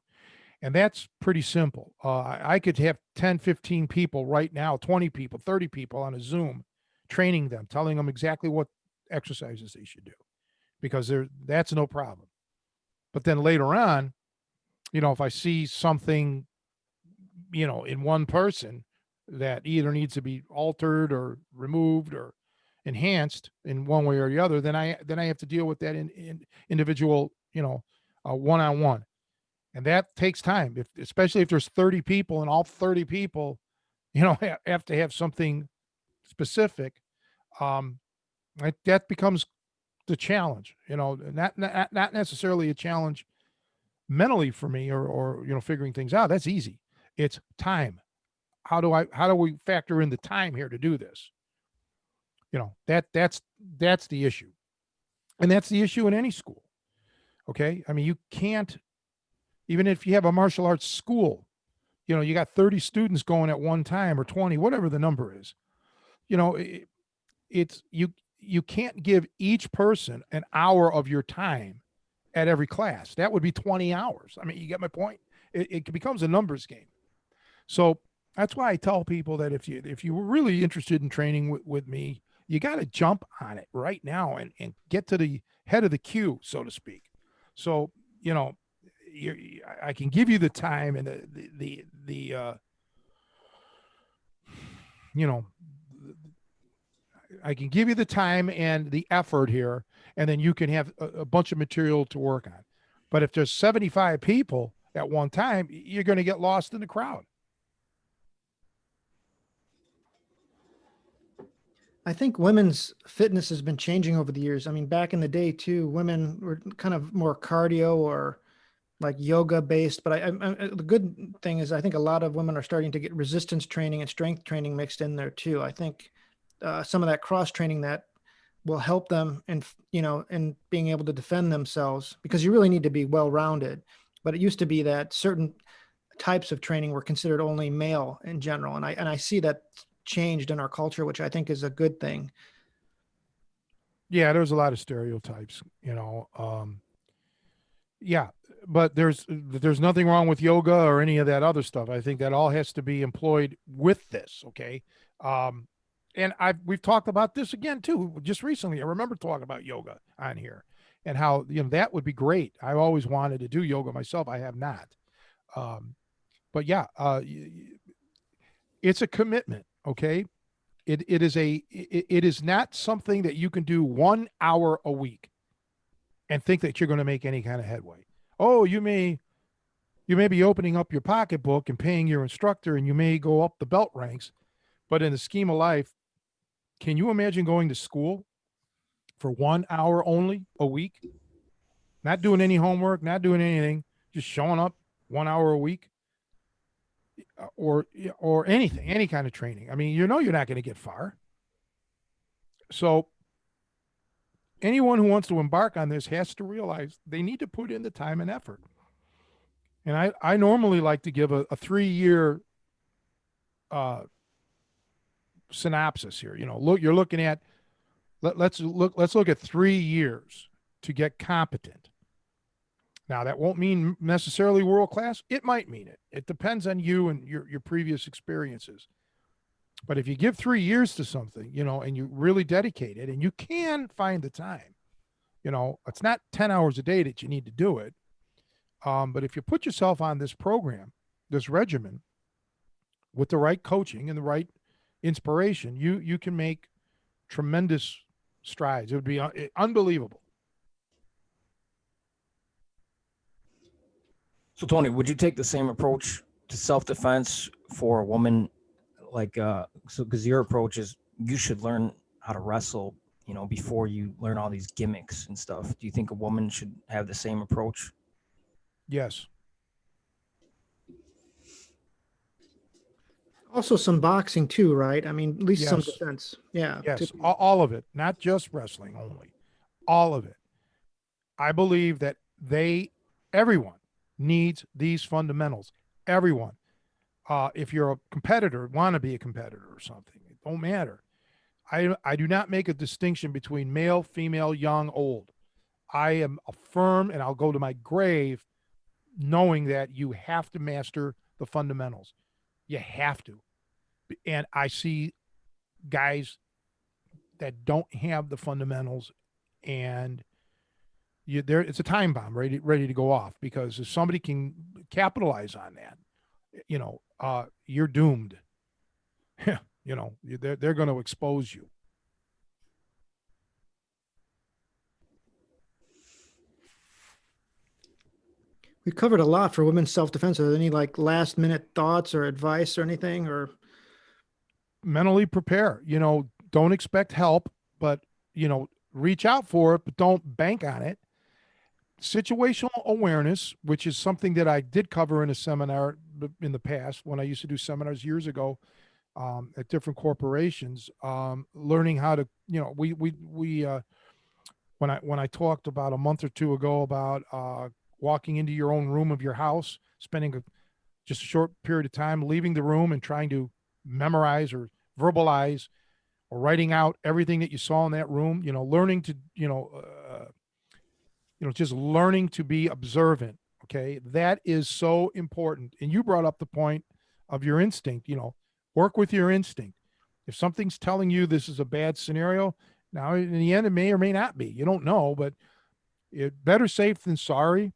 and that's pretty simple. I could have 10, 15 people right now, 20 people, 30 people on a Zoom, training them, telling them exactly what exercises they should do, because that's no problem. But then later on, if I see something, in one person that either needs to be altered or removed or enhanced in one way or the other, then I have to deal with that in individual, one-on-one. And that takes time, especially if there's 30 people and all 30 people, have to have something specific. That becomes the challenge, not necessarily a challenge mentally for me, or figuring things out. That's easy. It's time. How do we factor in the time here to do this? That's the issue. And that's the issue in any school. Okay. You can't, even if you have a martial arts school, you got 30 students going at one time, or 20, whatever the number is, it's you can't give each person an hour of your time at every class. That would be 20 hours. I mean, you get my point? It becomes a numbers game. So that's why I tell people that if you were really interested in training with me, you got to jump on it right now and get to the head of the queue, so to speak. So, you know, I can give you the time and you know, I can give you the time and the effort here, and then you can have a bunch of material to work on. But if there's 75 people at one time, you're going to get lost in the crowd. I think women's fitness has been changing over the years. I mean, back in the day too, women were kind of more cardio or like yoga based. But the good thing is, I think a lot of women are starting to get resistance training and strength training mixed in there too. I think some of that cross training that will help them in, you know, in being able to defend themselves, because you really need to be well rounded. But it used to be that certain types of training were considered only male in general, and I see that changed in our culture, which I think is a good thing. Yeah, there's a lot of stereotypes, you know. Yeah, but there's nothing wrong with yoga or any of that other stuff. I think that all has to be employed with this, okay? Um, and we've talked about this again too, just recently. I remember talking about yoga on here and how, you know, that would be great. I always wanted to do yoga myself. I have not. Um, but yeah, it's a commitment, okay? It is not something that you can do 1 hour a week and think that you're going to make any kind of headway. Oh, you may be opening up your pocketbook and paying your instructor, and you may go up the belt ranks, but in the scheme of life, can you imagine going to school for 1 hour only a week, not doing any homework, not doing anything, just showing up 1 hour a week, or anything, any kind of training? I mean, you know, you're not going to get far. So anyone who wants to embark on this has to realize they need to put in the time and effort. And I normally like to give a 3 year uh, synopsis here. You know, you're looking at let's look at 3 years to get competent. Now that won't mean necessarily world class. It might mean it. It depends on you and your previous experiences. But if you give 3 years to something, you know, and you really dedicate it, and you can find the time, you know, it's not 10 hours a day that you need to do it. But if you put yourself on this program, this regimen, with the right coaching and the right inspiration, you can make tremendous strides. It would be unbelievable. So Tony, would you take the same approach to self-defense for a woman? Like, so because your approach is you should learn how to wrestle, you know, before you learn all these gimmicks and stuff. Do you think a woman should have the same approach? Yes. Also some boxing too, right? I mean, at least some Yes. defense. Yeah. Yes. All of it, not just wrestling only. All of it. I believe that everyone needs these fundamentals. Everyone. If you're a competitor, want to be a competitor or something, it don't matter. I do not make a distinction between male, female, young, old. I am a firm, and I'll go to my grave knowing that you have to master the fundamentals. You have to. And I see guys that don't have the fundamentals, and it's a time bomb ready to go off, because if somebody can capitalize on that, you know, you're doomed. You know, they're going to expose you. We covered a lot for women's self-defense. Are there any like last minute thoughts or advice or anything? Or Mentally prepare. You know, don't expect help, but, you know, reach out for it, but don't bank on it. Situational awareness, which is something that I did cover in a seminar in the past when I used to do seminars years ago, at different corporations, learning how to, you know, when I talked about a month or two ago about walking into your own room of your house, spending just a short period of time, leaving the room and trying to memorize or verbalize or writing out everything that you saw in that room, you know, learning to, you know, just learning to be observant. Okay. That is so important. And you brought up the point of your instinct, work with your instinct. If something's telling you this is a bad scenario, now in the end, it may or may not be. You don't know, but better safe than sorry.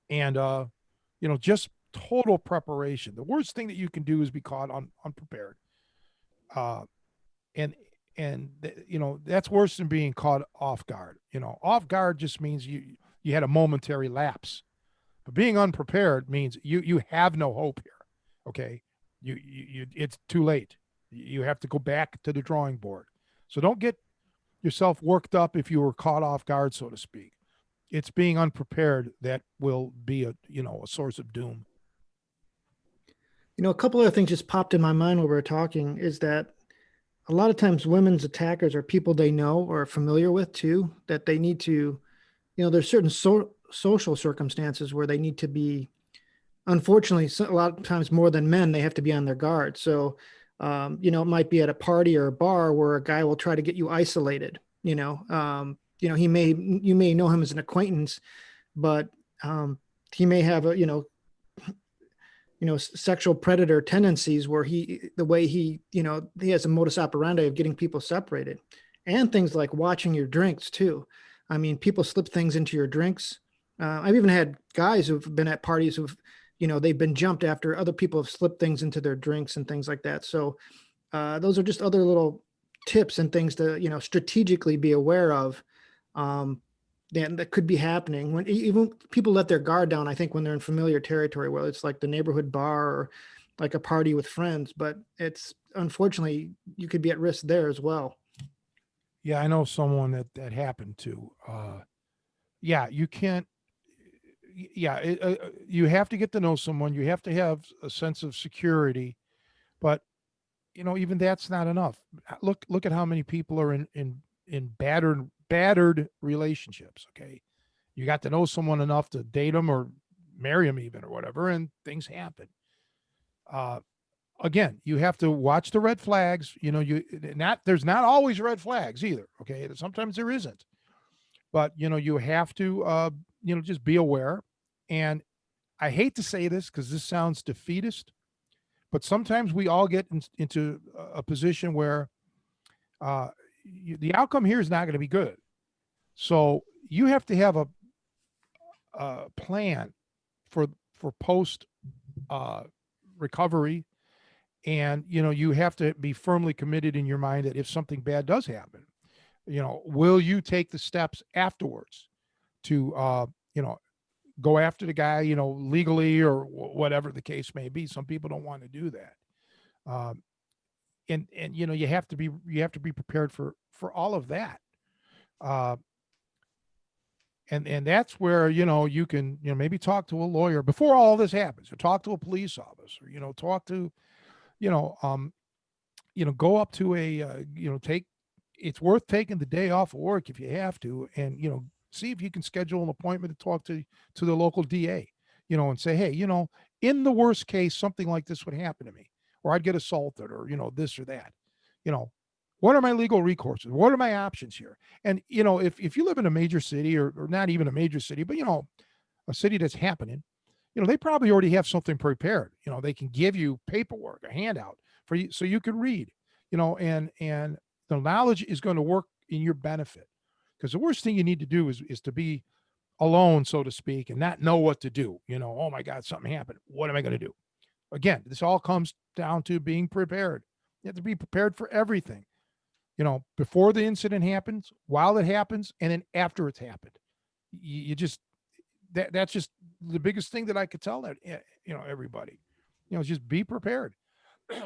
And, just total preparation. The worst thing that you can do is be caught unprepared. Uh, and, that's worse than being caught off guard. Off guard just means you had a momentary lapse. But being unprepared means you have no hope here. Okay, it's too late. You have to go back to the drawing board. So don't get yourself worked up if you were caught off guard, so to speak. It's being unprepared that will be a source of doom. A couple other things just popped in my mind while we were talking is that a lot of times women's attackers are people they know or are familiar with too, that they need to, there's certain social circumstances where they need to be, unfortunately, a lot of times more than men, they have to be on their guard. So, it might be at a party or a bar where a guy will try to get you isolated, you may know him as an acquaintance, but he may have sexual predator tendencies where he has a modus operandi of getting people separated, and things like watching your drinks too. I mean, people slip things into your drinks. I've even had guys who've been at parties who've, they've been jumped after other people have slipped things into their drinks and things like that. So those are just other little tips and things to, strategically be aware of. That could be happening when even people let their guard down. I think when they're in familiar territory, whether it's like the neighborhood bar or like a party with friends, but it's unfortunately you could be at risk there as well. Yeah, I know someone that happened to. Yeah, you can't. Yeah, you have to get to know someone. You have to have a sense of security, but even that's not enough. Look at how many people are in battered relationships. Okay, you got to know someone enough to date them or marry them even or whatever, and things happen. Uh, Again, you have to watch the red flags. There's not always red flags either. Okay, sometimes there isn't, but you have to just be aware. And I hate to say this because this sounds defeatist, but sometimes we all get into a position where the outcome here is not going to be good. So you have to have a plan for post recovery, and you have to be firmly committed in your mind that if something bad does happen, will you take the steps afterwards to go after the guy, legally or whatever the case may be. Some people don't want to do that. Um, and you have to be prepared for all of that. Uh, and that's where you can maybe talk to a lawyer before all this happens, or talk to a police officer, talk to go up to a take it's worth taking the day off of work if you have to, and see if you can schedule an appointment to talk to the local DA, and say, hey, in the worst case something like this would happen to me, or I'd get assaulted, or this or that. you know what are my legal recourses? What are my options here? And if you live in a major city, or not even a major city, but a city that's happening, they probably already have something prepared. They can give you paperwork, a handout for you, so you can read, and the knowledge is going to work in your benefit. Because the worst thing you need to do is to be alone, so to speak, and not know what to do. Oh my God, something happened. What am I going to do? Again, this all comes down to being prepared. You have to be prepared for everything, before the incident happens, while it happens, and then after it's happened. You just, that's just the biggest thing that I could tell that, everybody, just be prepared.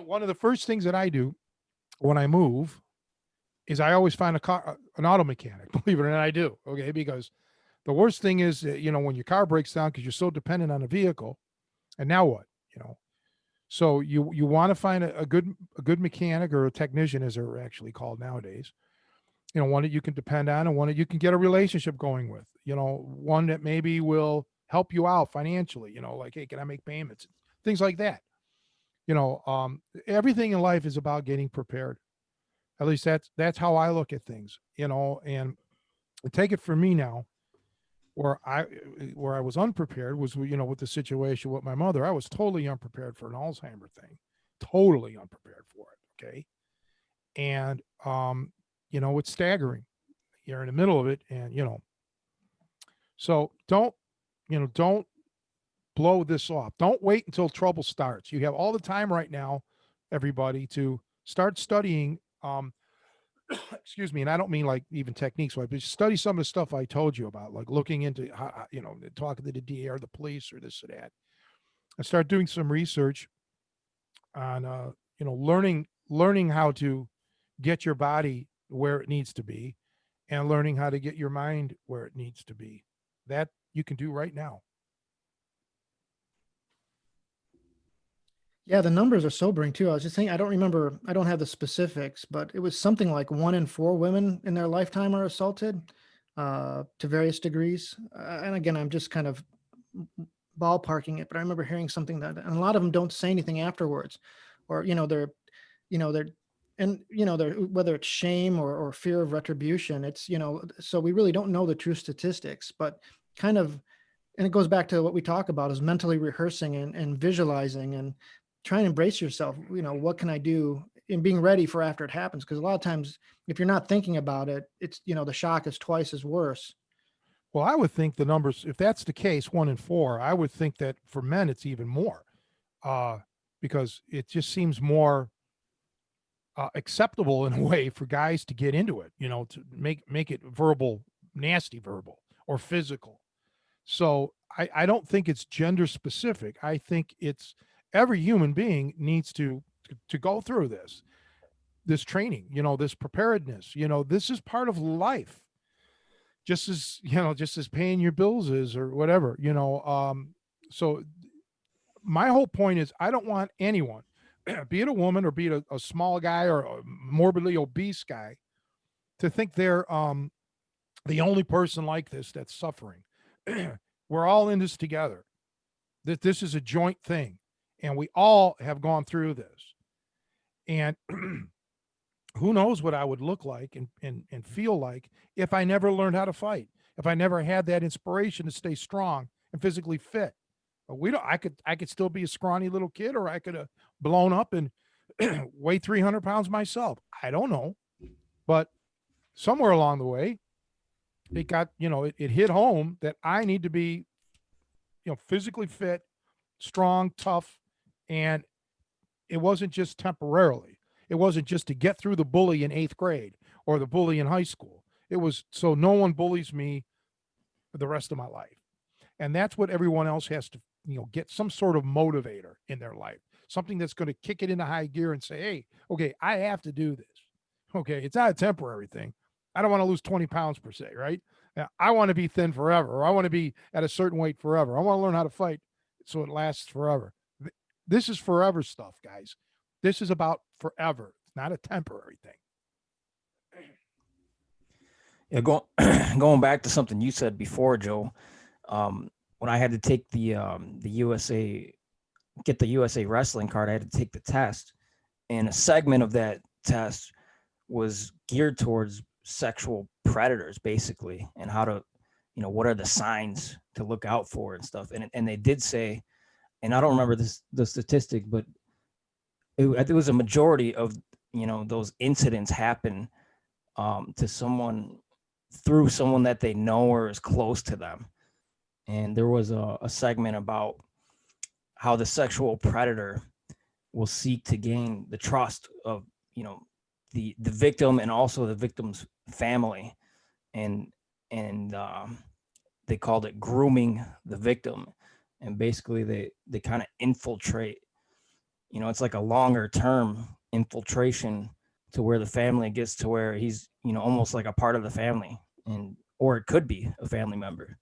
One of the first things that I do when I move is I always find an auto mechanic. Believe it or not, I do. Okay, because the worst thing is, when your car breaks down because you're so dependent on a vehicle, and now what? So you want to find a good mechanic, or a technician, as they're actually called nowadays. One that you can depend on, and one that you can get a relationship going with. One that maybe will help you out financially. Like, hey, can I make payments? Things like that. Everything in life is about getting prepared. At least that's how I look at things. And take it from me now. where I was unprepared was, with the situation with my mother. I was totally unprepared for an Alzheimer thing, totally unprepared for it. Okay. And, it's staggering. You're in the middle of it. And, so don't blow this off. Don't wait until trouble starts. You have all the time right now, everybody, to start studying. Excuse me, and I don't mean like even techniques, but just study some of the stuff I told you about, like looking into how, talking to the DA or the police or this or that, and start doing some research on, learning how to get your body where it needs to be, and learning how to get your mind where it needs to be. That you can do right now. Yeah, the numbers are sobering too. I was just saying, I don't remember, I don't have the specifics, but it was something like 1 in 4 women in their lifetime are assaulted to various degrees. And again, I'm just kind of ballparking it, but I remember hearing something that, and a lot of them don't say anything afterwards, or, they're, and, they're, whether it's shame or fear of retribution, it's, so we really don't know the true statistics, but kind of, and it goes back to what we talk about is mentally rehearsing and visualizing and trying to embrace yourself. What can I do, and being ready for after it happens? Because a lot of times, if you're not thinking about it, it's, the shock is twice as worse. Well, I would think the numbers, if that's the case, 1 in 4, I would think that for men it's even more, uh, because it just seems more acceptable in a way for guys to get into it, to make it verbal, nasty verbal or physical. So I don't think it's gender specific. I think it's every human being needs to go through this training, this preparedness. This is part of life, just as paying your bills is or whatever. So my whole point is I don't want anyone, be it a woman or be it a small guy or a morbidly obese guy, to think they're the only person like this that's suffering. We're all in this together. That this is a joint thing, and we all have gone through this. And who knows what I would look like and feel like if I never learned how to fight, if I never had that inspiration to stay strong and physically fit. But I could still be a scrawny little kid, or I could have blown up and weigh 300 pounds myself. I don't know. But somewhere along the way, it got, it hit home that I need to be, physically fit, strong, tough. And it wasn't just temporarily. It wasn't just to get through the bully in 8th grade or the bully in high school. It was so no one bullies me for the rest of my life. And that's what everyone else has to, get some sort of motivator in their life, something that's going to kick it into high gear and say, hey, okay, I have to do this. Okay, it's not a temporary thing. I don't want to lose 20 pounds per se, right? I want to be thin forever, or I want to be at a certain weight forever. I want to learn how to fight so it lasts forever. This is forever stuff, guys. This is about forever. It's not a temporary thing. Yeah, going back to something you said before, Joe. When I had to take the USA wrestling card, I had to take the test, and a segment of that test was geared towards sexual predators, basically, and how to, what are the signs to look out for and stuff. And they did say, and I don't remember the statistic, but it was a majority of those incidents happen to someone through someone that they know or is close to them. And there was a segment about how the sexual predator will seek to gain the trust of the victim and also the victim's family, and they called it grooming the victim. And basically they kind of infiltrate, it's like a longer term infiltration to where the family gets to where he's almost like a part of the family, and or it could be a family member,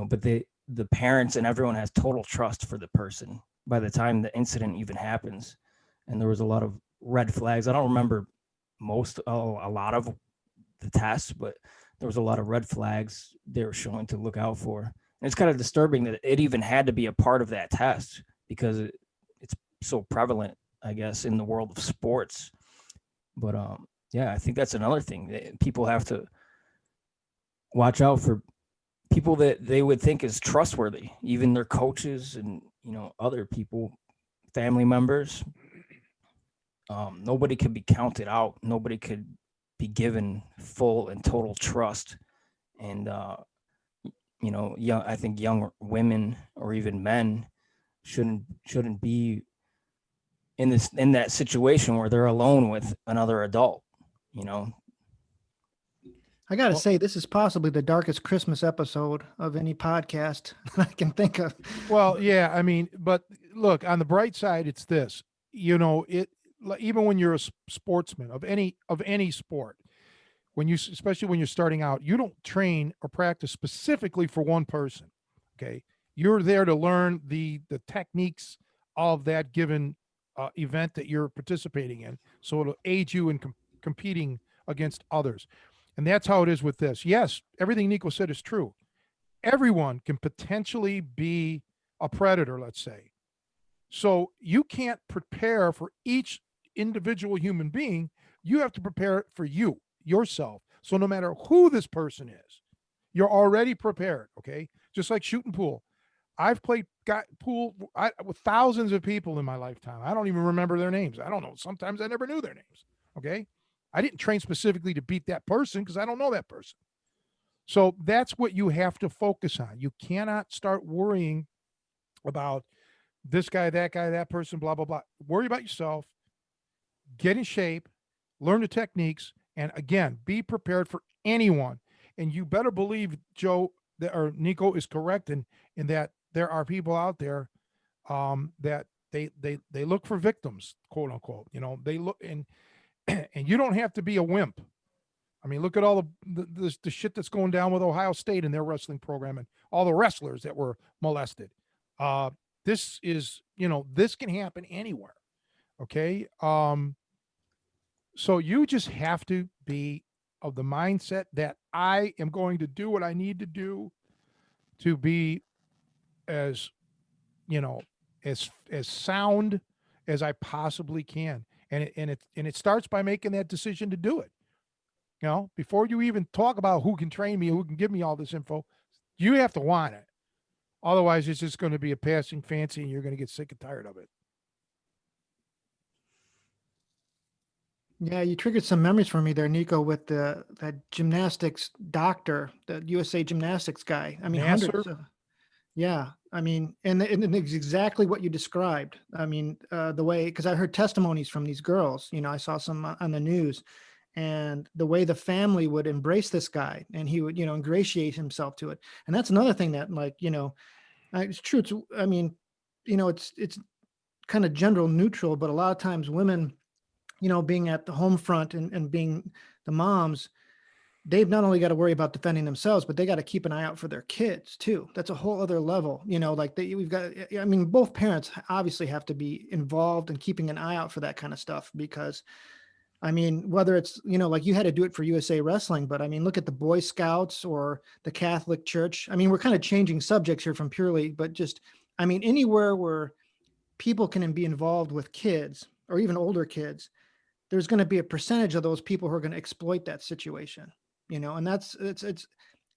but the parents and everyone has total trust for the person by the time the incident even happens. And there was a lot of red flags. I don't remember a lot of the tests, but there was a lot of red flags they were showing to look out for. And it's kind of disturbing that it even had to be a part of that test, because it's so prevalent, I guess, in the world of sports. But yeah, I think that's another thing that people have to watch out for people that they would think is trustworthy, even their coaches and, other people, family members. Nobody could be counted out. Nobody could be given full and total trust. And, I think young women or even men shouldn't be in that situation where they're alone with another adult, you know. I got to Well, say, this is possibly the darkest Christmas episode of any podcast I can think of. well, yeah, I mean, but look, on the bright side, it's this. Even when you're a sportsman of any sport, especially when you're starting out, you don't train or practice specifically for one person. Okay, you're there to learn the techniques of that given event that you're participating in, so it'll aid you in competing against others. And that's how it is with this. Yes, everything Nico said is true. Everyone can potentially be a predator, let's say. So you can't prepare for each individual human being. You have to prepare for yourself. So no matter who this person is, you're already prepared. Okay. Just like shooting pool. I've got pool with thousands of people in my lifetime. I don't even remember their names. I don't know. Sometimes I never knew their names. Okay. I didn't train specifically to beat that person because I don't know that person. So that's what you have to focus on. You cannot start worrying about this guy, that person, blah, blah, blah. Worry about yourself, get in shape, learn the techniques, and again, be prepared for anyone. And you better believe Joe or Nico is correct in that there are people out there that they look for victims, quote unquote. They look and you don't have to be a wimp. I mean, look at all the shit that's going down with Ohio State and their wrestling program and all the wrestlers that were molested. This is, this can happen anywhere. Okay. So you just have to be of the mindset that I am going to do what I need to do to be as, you know, as sound as I possibly can. And it starts by making that decision to do it. Before you even talk about who can train me, who can give me all this info, you have to want it. Otherwise, it's just going to be a passing fancy and you're going to get sick and tired of it. Yeah, you triggered some memories for me there, Nico, with that gymnastics doctor, the USA Gymnastics guy. I mean, Nasser, hundreds of, yeah. I mean, and it's exactly what you described. I mean, the way, because I heard testimonies from these girls. I saw some on the news, and the way the family would embrace this guy, and he would, ingratiate himself to it. And that's another thing that, like, it's true. I mean, it's kind of gender neutral, but a lot of times women, being at the home front and being the moms, they've not only got to worry about defending themselves, but they got to keep an eye out for their kids too. That's a whole other level, like we've got, I mean, both parents obviously have to be involved in keeping an eye out for that kind of stuff, because I mean, whether it's, like you had to do it for USA Wrestling, but I mean, look at the Boy Scouts or the Catholic Church. I mean, we're kind of changing subjects here from purely, but just, I mean, anywhere where people can be involved with kids or even older kids, there's going to be a percentage of those people who are going to exploit that situation, and it's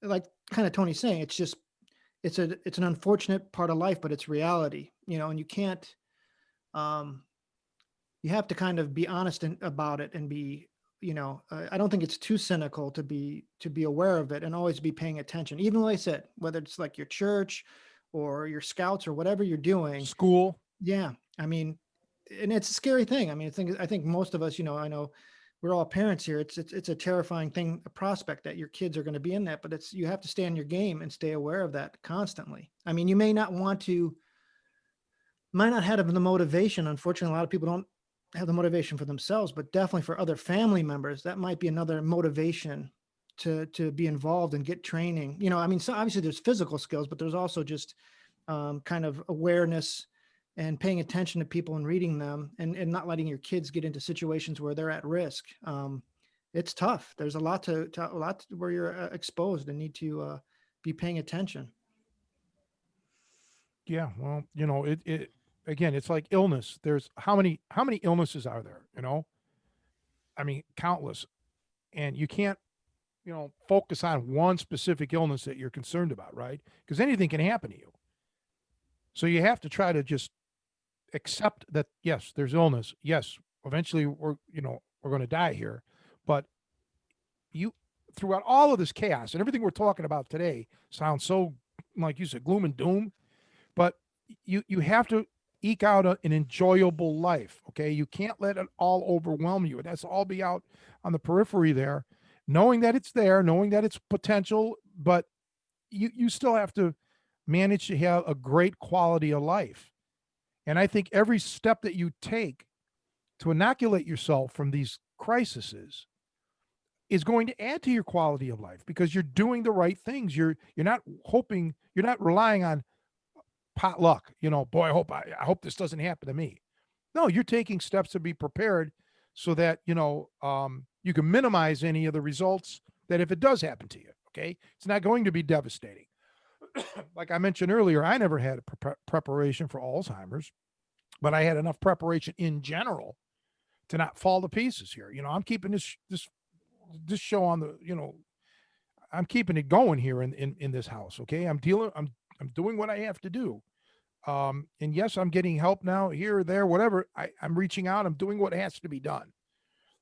like kind of Tony's saying, it's an unfortunate part of life, but it's reality, and you can't, you have to kind of be honest about it and be, I don't think it's too cynical to be aware of it and always be paying attention. Even like I said, whether it's like your church or your scouts or whatever you're doing. school. Yeah. I mean, and it's a scary thing. I mean, I think most of us, I know we're all parents here. It's a terrifying thing, a prospect that your kids are going to be in that, but you have to stay on your game and stay aware of that constantly. I mean, you might not have the motivation. Unfortunately, a lot of people don't have the motivation for themselves, but definitely for other family members, that might be another motivation to be involved and get training. I mean, so obviously there's physical skills, but there's also just kind of awareness and paying attention to people and reading them, and not letting your kids get into situations where they're at risk. It's tough. There's a lot where you're exposed and need to be paying attention. Yeah. Well, it again, it's like illness. There's how many illnesses are there? I mean, countless. And you can't focus on one specific illness that you're concerned about, right? Because anything can happen to you. So you have to try to just accept that, yes, there's illness. Yes, eventually we're going to die here. But you, throughout all of this chaos and everything we're talking about today sounds so, like you said, gloom and doom, but you have to eke out an enjoyable life. Okay. You can't let it all overwhelm you. It has to all be out on the periphery there, knowing that it's there, knowing that it's potential, but you still have to manage to have a great quality of life. And I think every step that you take to inoculate yourself from these crises is going to add to your quality of life, because you're doing the right things. You're not hoping, you're not relying on pot luck. Boy, I hope this doesn't happen to me. No, you're taking steps to be prepared so that you can minimize any of the results that if it does happen to you. Okay, it's not going to be devastating. Like I mentioned earlier, I never had a preparation for Alzheimer's, but I had enough preparation in general to not fall to pieces here. I'm keeping this show on the, I'm keeping it going here in this house. Okay. I'm doing what I have to do. And yes, I'm getting help now here or there, whatever. I'm reaching out. I'm doing what has to be done.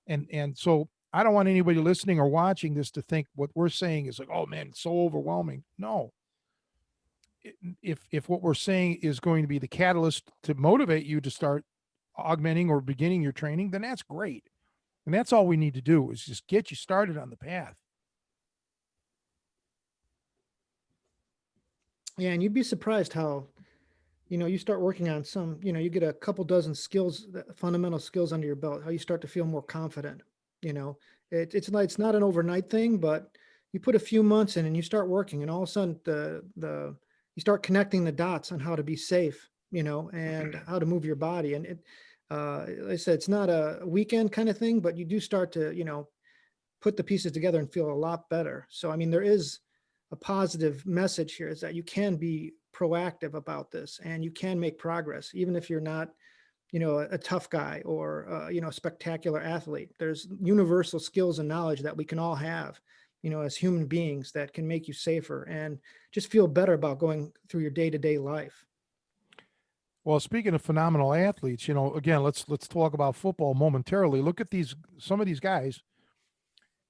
And so I don't want anybody listening or watching this to think what we're saying is like, oh man, it's so overwhelming. No. If what we're saying is going to be the catalyst to motivate you to start augmenting or beginning your training, then that's great. And that's all we need to do is just get you started on the path. Yeah, and you'd be surprised how, you start working on some, you get a couple dozen skills, fundamental skills under your belt, how you start to feel more confident. It's not an overnight thing, but you put a few months in and you start working, and all of a sudden you start connecting the dots on how to be safe, and how to move your body. And like I said, it's not a weekend kind of thing, but you do start to, put the pieces together and feel a lot better. So, I mean, there is a positive message here, is that you can be proactive about this and you can make progress, even if you're not, a tough guy or, a spectacular athlete. There's universal skills and knowledge that we can all have, as human beings, that can make you safer and just feel better about going through your day-to-day life. Well, speaking of phenomenal athletes, again, let's talk about football momentarily. Look at some of these guys,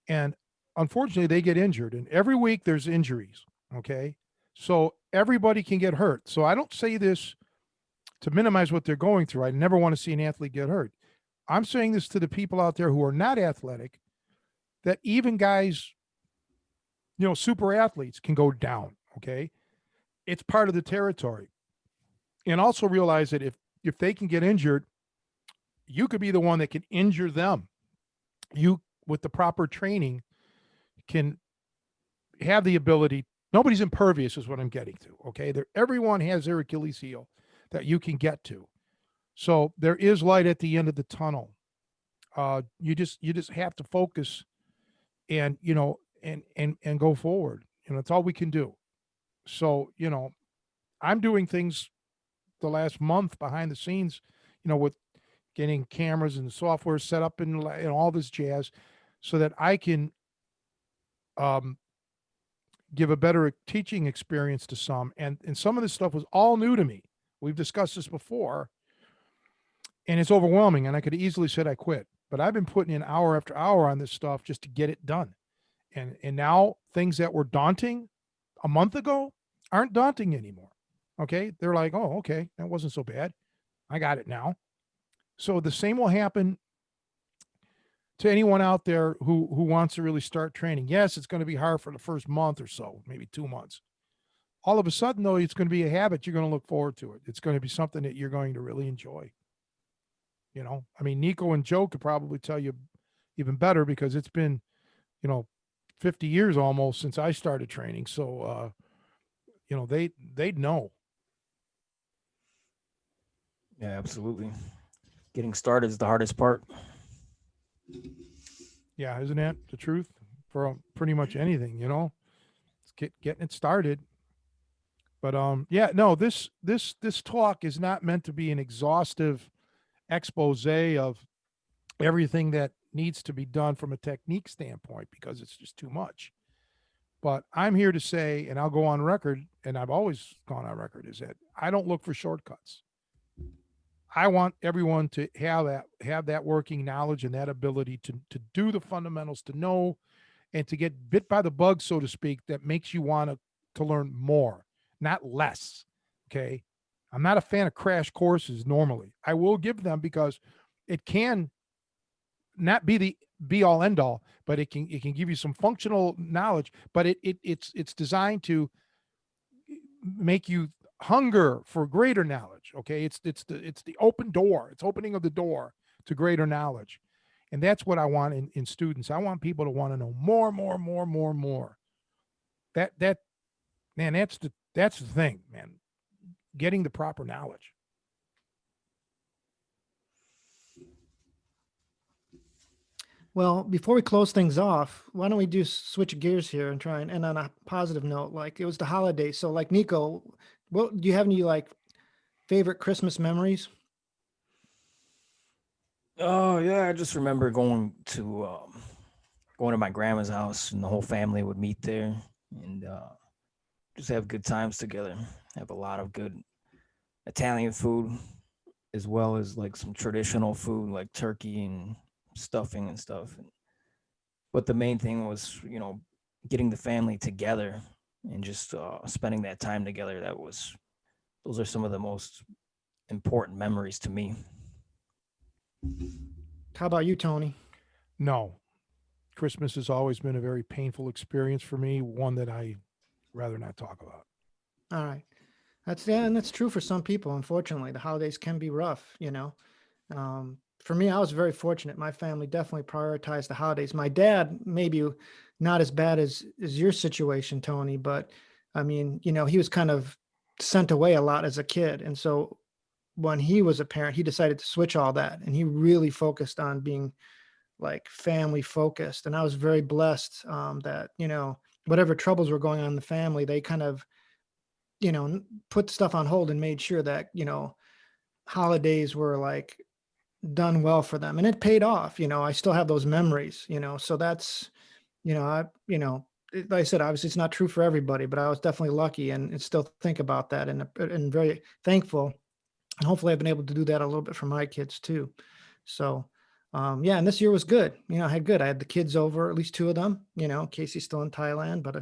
and unfortunately they get injured, and every week there's injuries. Okay. So everybody can get hurt. So I don't say this to minimize what they're going through. I never want to see an athlete get hurt. I'm saying this to the people out there who are not athletic, that even guys, super athletes can go down. Okay. It's part of the territory. And also realize that if they can get injured, you could be the one that can injure them. You, with the proper training, can have the ability. Nobody's impervious is what I'm getting to. Okay. Everyone has their Achilles heel that you can get to. So there is light at the end of the tunnel. You just have to focus and, and go forward. That's all we can do. So, I'm doing things the last month behind the scenes, with getting cameras and software set up and all this jazz, so that I can give a better teaching experience to some. And some of this stuff was all new to me. We've discussed this before, and it's overwhelming. And I could easily said I quit, but I've been putting in hour after hour on this stuff just to get it done. And now things that were daunting a month ago aren't daunting anymore. Okay. They're like, oh, okay, that wasn't so bad. I got it now. So the same will happen to anyone out there who wants to really start training. Yes, it's going to be hard for the first month or so, maybe 2 months. All of a sudden, though, it's going to be a habit. You're going to look forward to it. It's going to be something that you're going to really enjoy. I mean, Nico and Joe could probably tell you even better, because it's been, 50 years almost since I started training. So, they'd know. Yeah, absolutely. Getting started is the hardest part. Yeah, isn't that the truth for pretty much anything? It's getting it started. But yeah, no, this talk is not meant to be an exhaustive expose of everything that needs to be done from a technique standpoint because it's just too much. But I'm here to say, and I'll go on record, and I've always gone on record, is that I don't look for shortcuts. I want everyone to have that working knowledge and that ability to do the fundamentals, to know and to get bit by the bug, so to speak, that makes you want to learn more, not less. Okay. I'm not a fan of crash courses normally. I will give them because it can not be the be all end all, but it can give you some functional knowledge, but it's designed to make you hunger for greater knowledge. Okay. It's the open door. It's opening of the door to greater knowledge. And that's what I want in students. I want people to want to know more, more, more, more, more. That man, that's the thing, man. Getting the proper knowledge. Well, before we close things off, why don't we do switch gears here and try and end on a positive note? Like it was the holidays. So like Nico, what do you have any like favorite Christmas memories? Oh yeah, I just remember going to my grandma's house, and the whole family would meet there, and just have good times together. Have a lot of good Italian food, as well as like some traditional food like turkey and stuffing and stuff. But the main thing was, getting the family together and just spending that time together. Those are some of the most important memories to me. How about you, Tony? No, Christmas has always been a very painful experience for me, one that I rather not talk about. All right. And that's true for some people. Unfortunately, the holidays can be rough. For me, I was very fortunate. My family definitely prioritized the holidays. My dad, maybe not as bad as your situation, Tony, but I mean, he was kind of sent away a lot as a kid. And so when he was a parent, he decided to switch all that and he really focused on being like family focused. And I was very blessed that, whatever troubles were going on in the family, they kind of, put stuff on hold and made sure that, holidays were like done well for them and it paid off. I still have those memories, so that's, like I said, obviously it's not true for everybody, but I was definitely lucky and still think about that and very thankful. And hopefully I've been able to do that a little bit for my kids too. So, yeah, and this year was good. I had good. I had the kids over, at least two of them. Casey's still in Thailand, but I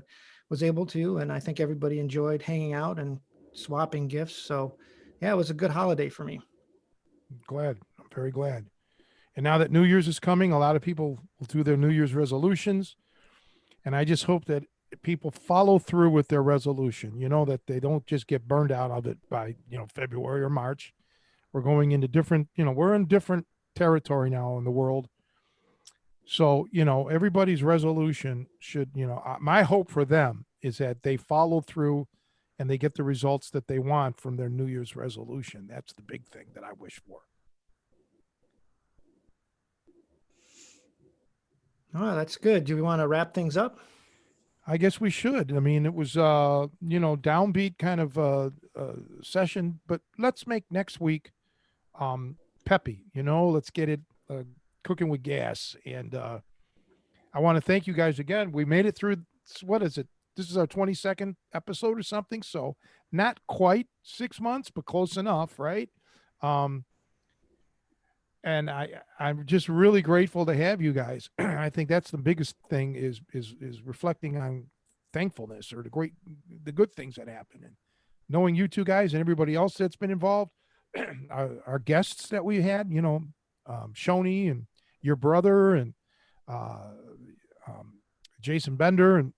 was able to, and I think everybody enjoyed hanging out and swapping gifts. So, yeah, it was a good holiday for me. Glad. I'm very glad. And now that New Year's is coming, a lot of people will do their New Year's resolutions. And I just hope that people follow through with their resolution, that they don't just get burned out of it by, February or March. We're going into different, we're in different territory now in the world. So, everybody's resolution should, my hope for them is that they follow through and they get the results that they want from their New Year's resolution. That's the big thing that I wish for. Oh, that's good. Do we want to wrap things up? I guess we should. I mean, it was downbeat kind of session, but let's make next week peppy. Let's get it cooking with gas. And I want to thank you guys again. We made it through. What is it? This is our 22nd episode or something. So not quite 6 months, but close enough, right? Um, and I'm just really grateful to have you guys. I think that's the biggest thing is reflecting on thankfulness or the good things that happen, and knowing you two guys and everybody else that's been involved, our guests that we had, Shoni and your brother and uh, um, Jason Bender, and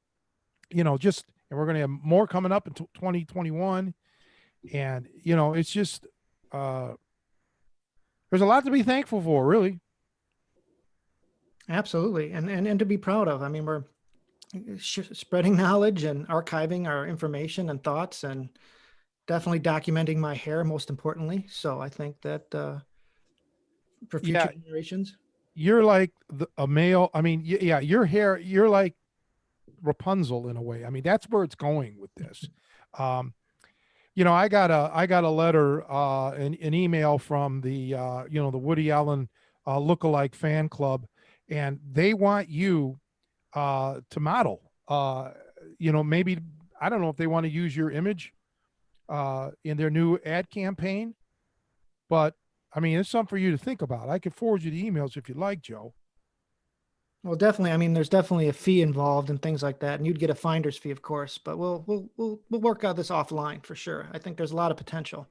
and we're going to have more coming up in 2021, and it's just uh, there's a lot to be thankful for, really. Absolutely. And to be proud of. I mean, we're spreading knowledge and archiving our information and thoughts and definitely documenting my hair most importantly. So I think that for future Yeah, generations. you're like a male. I mean, yeah, your hair, you're like Rapunzel in a way. I mean, that's where it's going with this. Um, I got a letter, an email from the the Woody Allen lookalike fan club, and they want you to model. Maybe, I don't know if they want to use your image in their new ad campaign, but I mean, it's something for you to think about. I could forward you the emails if you'd like, Joe. Well, definitely. I mean, there's definitely a fee involved and things like that, and you'd get a finder's fee, of course. But we'll work out this offline for sure. I think there's a lot of potential.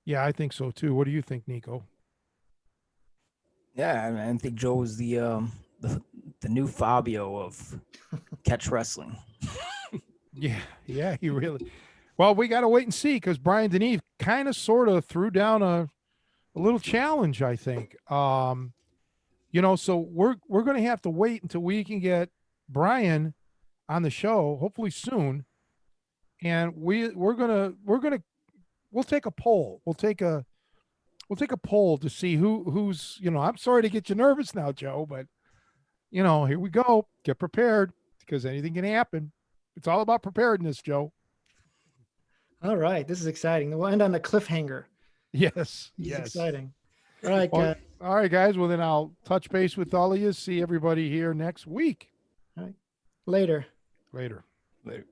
Yeah, I think so too. What do you think, Nico? Yeah, I mean, I think Joe is the new Fabio of catch wrestling. Yeah, he really. Well, we got to wait and see because Brian Deneve kind of sort of threw down a little challenge, I think. So we're going to have to wait until we can get Brian on the show, hopefully soon. And we'll take a poll. We'll take a poll to see who's, I'm sorry to get you nervous now, Joe, but here we go. Get prepared because anything can happen. It's all about preparedness, Joe. All right, this is exciting. We'll end on a cliffhanger. Yes. This is Yes. exciting. All right, Well, guys. all right, guys. Well, then I'll touch base with all of you. See everybody here next week. All right. Later. Later. Later.